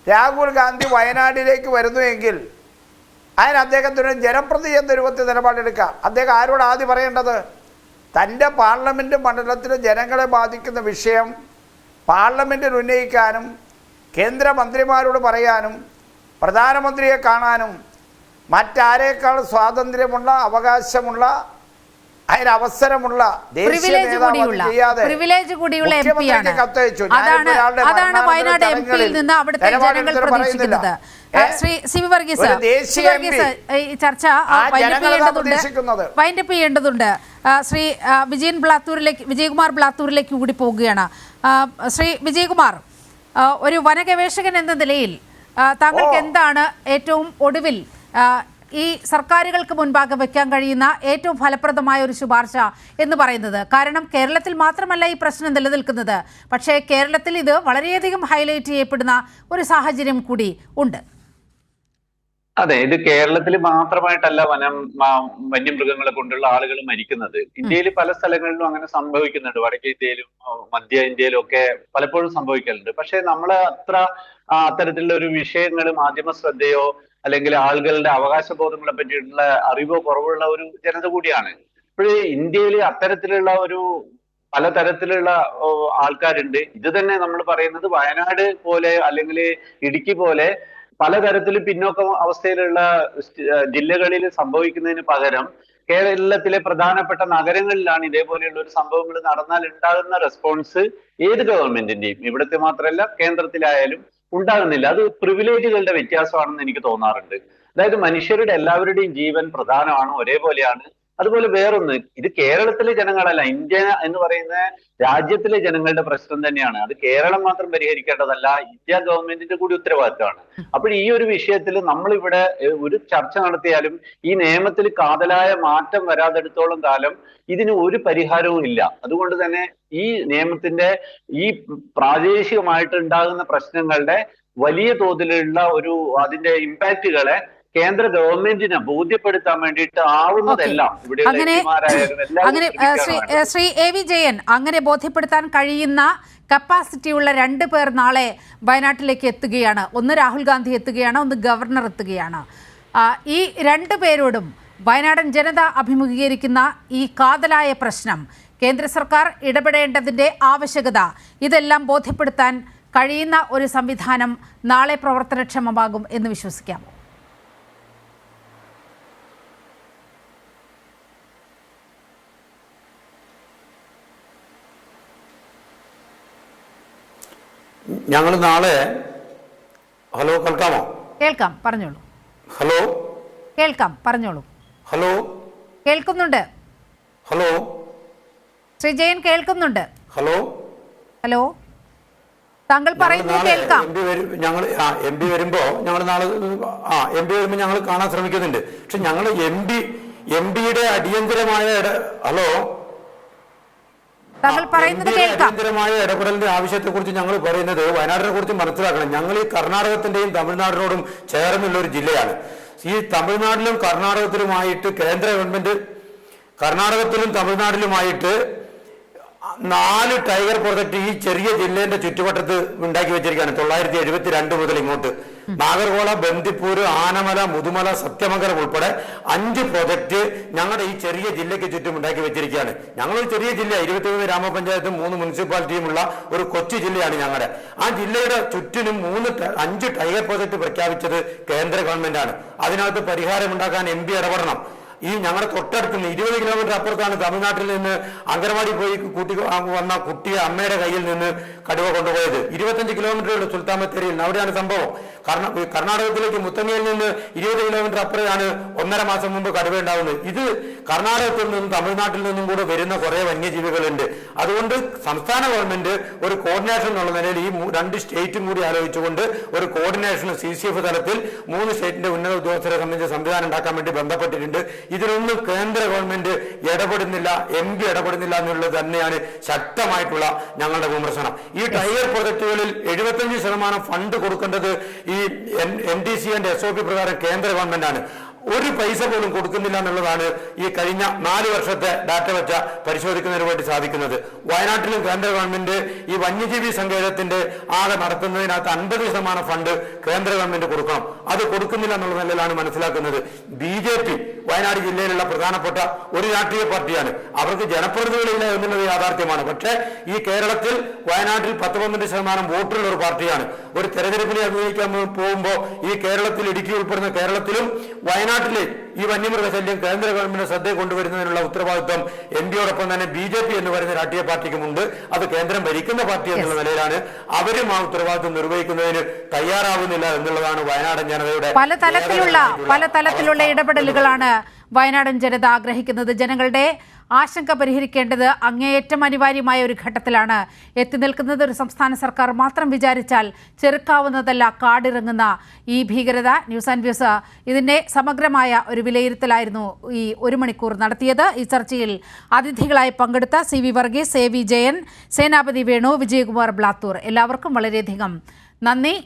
രാഹുൽ ഗാന്ധി വയനാട്ടിലേക്ക് വരുന്നുവെങ്കിൽ അതിന് അദ്ദേഹത്തിന് ജനപ്രതിനിധി എന്ന രൂപത്തിൽ നിലപാടെടുക്കുക. അദ്ദേഹം ആരോട് ആദ്യം പറയേണ്ടത്? തൻ്റെ പാർലമെൻറ്റ് മണ്ഡലത്തിലെ ജനങ്ങളെ ബാധിക്കുന്ന വിഷയം പാർലമെൻറ്റിൽ ഉന്നയിക്കാനും കേന്ദ്രമന്ത്രിമാരോട് പറയാനും പ്രധാനമന്ത്രിയെ കാണാനും മറ്റാരേക്കാൾ സ്വാതന്ത്ര്യമുള്ള അവകാശമുള്ള അതിന് അവസരമുള്ള ദേശീയ നേതാവ് ചെയ്യാതെ മുഖ്യമന്ത്രിക്ക് കത്തയച്ചു. അതാണ് വയനാട് MP-യിൽ നിന്ന് അവിടുത്തെ ജനങ്ങൾ പ്രതീക്ഷിക്കുന്നത്. ചർച്ച വൈൻഡപ്പ് ചെയ്യേണ്ടതുണ്ട്. ശ്രീ വിജയകുമാർ ബ്ലാത്തൂരിലേക്ക് കൂടി പോവുകയാണ്. ശ്രീ വിജയകുമാർ, ഒരു വനഗവേഷകൻ എന്ന നിലയിൽ താങ്കൾക്ക് എന്താണ് ഏറ്റവും ഒടുവിൽ ഈ സർക്കാരുകൾക്ക് മുൻപാകെ വെക്കാൻ കഴിയുന്ന ഏറ്റവും ഫലപ്രദമായ ഒരു ശുപാർശ എന്ന് പറയുന്നത്? കാരണം കേരളത്തിൽ മാത്രമല്ല ഈ പ്രശ്നം നിലനിൽക്കുന്നത്, പക്ഷേ കേരളത്തിൽ ഇത് വളരെയധികം ഹൈലൈറ്റ് ചെയ്യപ്പെടുന്ന ഒരു സാഹചര്യം കൂടി ഉണ്ട്. അതെ, ഇത് കേരളത്തിൽ മാത്രമായിട്ടല്ല വന്യമൃഗങ്ങളെ കൊണ്ടുള്ള ആളുകൾ മരിക്കുന്നത്. ഇന്ത്യയിൽ പല സ്ഥലങ്ങളിലും അങ്ങനെ സംഭവിക്കുന്നുണ്ട്. വടക്കേ ഇന്ത്യയിലും മധ്യ ഇന്ത്യയിലും ഒക്കെ പലപ്പോഴും സംഭവിക്കലുണ്ട്. പക്ഷെ നമ്മൾ അത്തരത്തിലുള്ള ഒരു വിഷയങ്ങൾ മാധ്യമ ശ്രദ്ധയോ അല്ലെങ്കിൽ ആളുകളുടെ അവകാശബോധങ്ങളെ പറ്റിയിട്ടുള്ള അറിവോ കുറവുള്ള ഒരു ജനത കൂടിയാണ്. ഇപ്പോഴേ ഇന്ത്യയിൽ അത്തരത്തിലുള്ള ഒരു പലതരത്തിലുള്ള ആൾക്കാരുണ്ട്. ഇത് തന്നെ നമ്മൾ പറയുന്നത് വയനാട് പോലെ അല്ലെങ്കിൽ ഇടുക്കി പോലെ പലതരത്തിലും പിന്നോക്ക അവസ്ഥയിലുള്ള ജില്ലകളിൽ സംഭവിക്കുന്നതിന് പകരം കേരളത്തിലെ പ്രധാനപ്പെട്ട നഗരങ്ങളിലാണ് ഇതേപോലെയുള്ള ഒരു സംഭവങ്ങൾ നടന്നാൽ ഉണ്ടാകുന്ന റെസ്പോൺസ് ഏത് ഗവൺമെന്റിന്റെയും, ഇവിടുത്തെ മാത്രമല്ല കേന്ദ്രത്തിലായാലും ഉണ്ടാകുന്നില്ല. അത് പ്രിവിലേജുകളുടെ വ്യത്യാസമാണെന്ന് എനിക്ക് തോന്നാറുണ്ട്. അതായത് മനുഷ്യരുടെ എല്ലാവരുടെയും ജീവൻ പ്രധാനമാണ്, ഒരേപോലെയാണ്. അതുപോലെ വേറൊന്ന്, ഇത് കേരളത്തിലെ ജനങ്ങളല്ല, ഇന്ത്യ എന്ന് പറയുന്ന രാജ്യത്തിലെ ജനങ്ങളുടെ പ്രശ്നം തന്നെയാണ്. അത് കേരളം മാത്രം പരിഹരിക്കേണ്ടതല്ല, ഇന്ത്യ ഗവൺമെന്റിന്റെ കൂടി ഉത്തരവാദിത്തമാണ്. അപ്പോൾ ഈ ഒരു വിഷയത്തിൽ നമ്മളിവിടെ ഒരു ചർച്ച നടത്തിയാലും ഈ നിയമത്തിൽ കാതലായ മാറ്റം വരാതെടുത്തോളം കാലം ഇതിന് ഒരു പരിഹാരവും ഇല്ല. അതുകൊണ്ട് തന്നെ ഈ നിയമത്തിന്റെ ഈ പ്രാദേശികമായിട്ട് ഉണ്ടാകുന്ന പ്രശ്നങ്ങളുടെ വലിയ തോതിലുള്ള അതിന്റെ ഇമ്പാക്റ്റുകളെ കേന്ദ്ര ഗവൺമെന്റിനെ ബോധ്യപ്പെടുത്താൻ വേണ്ടിയിട്ട് ആവുന്നതെല്ലാം ശ്രീ എ വി ജയൻ, അങ്ങനെ ബോധ്യപ്പെടുത്താൻ കഴിയുന്ന കപ്പാസിറ്റിയുള്ള 2 പേർ നാളെ വയനാട്ടിലേക്ക് എത്തുകയാണ്. ഒന്ന് രാഹുൽ ഗാന്ധി എത്തുകയാണ്, ഒന്ന് ഗവർണർ എത്തുകയാണ്. ഈ 2 പേരോടും വയനാടൻ ജനത അഭിമുഖീകരിക്കുന്ന ഈ കാതലായ പ്രശ്നം, കേന്ദ്ര സർക്കാർ ഇടപെടേണ്ടതിൻ്റെ ആവശ്യകത, ഇതെല്ലാം ബോധ്യപ്പെടുത്താൻ കഴിയുന്ന ഒരു സംവിധാനം നാളെ പ്രവർത്തനക്ഷമമാകും എന്ന് വിശ്വസിക്കാമോ? ഞങ്ങൾ നാളെ, ഹലോ കേൾക്കാമോ? കേൾക്കാം, പറഞ്ഞോളൂ. ഹലോ കേൾക്കാം, പറഞ്ഞോളൂ. ഹലോ കേൾക്കുന്നുണ്ട്. ഹലോ ശ്രീ ജയൻ കേൾക്കുന്നുണ്ട്. ഹലോ ഹലോ, താങ്കൾ പറയുന്നത് കേൾക്കാം. ഞങ്ങൾ എം പി വരുമ്പോ ഞങ്ങൾ നാളെ എം പി വരുമ്പോ ഞങ്ങൾ കാണാൻ ശ്രമിക്കുന്നുണ്ട്. പക്ഷെ ഞങ്ങൾ എം പിയുടെ അടിയന്തരമായ ഹലോ താങ്കൾ പറയുന്നത് കേൾക്കാം. അടിയന്തരമായ ഇടപെടലിന്റെ ആവശ്യത്തെ കുറിച്ച് ഞങ്ങൾ പറയുന്നത് വയനാടിനെ കുറിച്ച് മനസ്സിലാക്കണം. ഞങ്ങൾ ഈ കർണാടകത്തിന്റെയും തമിഴ്നാടിനോടും ചേർന്നുള്ള ഒരു ജില്ലയാണ്. ഈ തമിഴ്നാട്ടിലും കർണാടകത്തിലുമായിട്ട് കേന്ദ്ര ഗവൺമെന്റ് കർണാടകത്തിലും തമിഴ്നാട്ടിലുമായിട്ട് 4 ടൈഗർ പ്രൊജക്ട് ഈ ചെറിയ ജില്ലേന്റെ ചുറ്റുവട്ടത്ത് ഉണ്ടാക്കി വെച്ചിരിക്കുകയാണ്. 972 മുതൽ ഇങ്ങോട്ട് നാഗർകോള, ബന്ദിപ്പൂർ, ആനമല, മുതുമല, സത്യമംഗലം ഉൾപ്പെടെ 5 പ്രൊജക്ട് ഞങ്ങളുടെ ഈ ചെറിയ ജില്ലയ്ക്ക് ചുറ്റും ഉണ്ടാക്കി വെച്ചിരിക്കുകയാണ്. ഞങ്ങളൊരു ചെറിയ ജില്ല, 23 ഗ്രാമപഞ്ചായത്തും 3 മുനിസിപ്പാലിറ്റിയുമുള്ള ഒരു കൊച്ചു ജില്ലയാണ് ഞങ്ങളുടെ. ആ ജില്ലയുടെ ചുറ്റിനും 5 ടൈഗർ പ്രൊജക്ട് പ്രഖ്യാപിച്ചത് കേന്ദ്ര ഗവൺമെന്റാണ്. അതിനകത്ത് പരിഹാരമുണ്ടാക്കാൻ എം പി ഇടപെടണം. ഈ ഞങ്ങളുടെ തൊട്ടടുത്ത് 20 കിലോമീറ്റർ അപ്പുറത്താണ് തമിഴ്നാട്ടിൽ നിന്ന് അംഗൻവാടി പോയി വന്ന കുട്ടിയെ അമ്മയുടെ കയ്യിൽ നിന്ന് കടുവ കൊണ്ടുപോയത്. 25 കിലോമീറ്ററുള്ള സുൽത്താൻ ബത്തേരിയിൽ, അവിടെയാണ് സംഭവം. കർണാടകത്തിലേക്ക് മുത്തങ്ങയിൽ നിന്ന് 20 കിലോമീറ്റർ അപ്പുറമാണ് 1.5 മാസം മുമ്പ് കടുവ ഉണ്ടാവുന്നത്. ഇത് കർണാടകത്തിൽ നിന്നും തമിഴ്നാട്ടിൽ നിന്നും കൂടെ വരുന്ന കുറെ വന്യജീവികളുണ്ട്. അതുകൊണ്ട് സംസ്ഥാന ഗവൺമെന്റ് ഒരു കോർഡിനേഷൻ എന്നുള്ള നിലയിൽ ഈ 2 സ്റ്റേറ്റും കൂടി ആലോചിച്ചുകൊണ്ട് ഒരു കോർഡിനേഷൻ CCF തലത്തിൽ 3 സ്റ്റേറ്റിന്റെ ഉന്നത ഉദ്യോഗസ്ഥരെ സംബന്ധിച്ച് സംവിധാനം ഉണ്ടാക്കാൻ വേണ്ടി ബന്ധപ്പെട്ടിട്ടുണ്ട്. ഇതിലൊന്നും കേന്ദ്ര ഗവൺമെന്റ് ഇടപെടുന്നില്ല, എം പി ഇടപെടുന്നില്ല എന്നുള്ളത് തന്നെയാണ് ശക്തമായിട്ടുള്ള ഞങ്ങളുടെ വിമർശനം. ഈ ടൈഗർ പ്രൊജക്ടുകളിൽ 75% ഫണ്ട് കൊടുക്കേണ്ടത് ഈ NDC ആൻഡ് SOP പ്രകാരം കേന്ദ്ര ഗവൺമെന്റാണ്. ഒരു പൈസ പോലും കൊടുക്കുന്നില്ല എന്നുള്ളതാണ് ഈ കഴിഞ്ഞ 4 വർഷത്തെ ഡാറ്റ വെച്ച പരിശോധിക്കുന്നതിന് വേണ്ടി സാധിക്കുന്നത്. വയനാട്ടിലും കേന്ദ്ര ഗവൺമെന്റ് ഈ വന്യജീവി സങ്കേതത്തിന്റെ ആകെ നടത്തുന്നതിനകത്ത് 50% ഫണ്ട് കേന്ദ്ര ഗവൺമെന്റ് കൊടുക്കണം. അത് കൊടുക്കുന്നില്ല എന്നുള്ള നിലയിലാണ് മനസ്സിലാക്കുന്നത്. BJP വയനാട് ജില്ലയിലുള്ള പ്രധാനപ്പെട്ട ഒരു രാഷ്ട്രീയ പാർട്ടിയാണ്. അവർക്ക് ജനപ്രതിനിധികളില്ല എന്നുള്ളത് യാഥാർത്ഥ്യമാണ്. പക്ഷേ ഈ കേരളത്തിൽ വയനാട്ടിൽ 10-12% വോട്ടുള്ള ഒരു പാർട്ടിയാണ്. ഒരു തെരഞ്ഞെടുപ്പിനെ അഭിനയിക്കാൻ പോകുമ്പോൾ ഈ കേരളത്തിൽ, ഇടുക്കി ഉൾപ്പെടുന്ന കേരളത്തിലും വയനാട്ടിലെ ഈ വന്യമൃഗശല്യം കേന്ദ്ര ഗവൺമെന്റ് ശ്രദ്ധ കൊണ്ടുവരുന്നതിനുള്ള ഉത്തരവാദിത്വം എം പിയോടൊപ്പം തന്നെ BJP എന്ന് പറയുന്ന രാഷ്ട്രീയ പാർട്ടിക്കുമുണ്ട്. അത് കേന്ദ്രം ഭരിക്കുന്ന പാർട്ടി എന്നുള്ള നിലയിലാണ് അവരും ആ ഉത്തരവാദിത്വം നിർവഹിക്കുന്നതിന് തയ്യാറാവുന്നില്ല എന്നുള്ളതാണ് വയനാടൻ ജനതയുടെ പല തലത്തിലുള്ള ഇടപെടലുകളാണ് വയനാടൻ ജനത ആഗ്രഹിക്കുന്നത്. ജനങ്ങളുടെ ആശങ്ക പരിഹരിക്കേണ്ടത് അങ്ങേയറ്റം അനിവാര്യമായ ഒരു ഘട്ടത്തിലാണ് എത്തി നിൽക്കുന്നത്. ഒരു സംസ്ഥാന സർക്കാർ മാത്രം വിചാരിച്ചാൽ ചെറുക്കാവുന്നതല്ല കാടിറങ്ങുന്ന ഈ ഭീകരത. ന്യൂസ് ആൻഡ് വ്യൂസ് ഇതിൻ്റെ സമഗ്രമായ ഒരു വിലയിരുത്തലായിരുന്നു ഈ 1 മണിക്കൂർ നടത്തിയത്. ഈ ചർച്ചയിൽ അതിഥികളായി പങ്കെടുത്ത CV വർഗീസ്, AV ജയൻ, സേനാപതി വേണു, വിജയകുമാർ ബ്ലാത്തൂർ, എല്ലാവർക്കും വളരെയധികം നന്ദി.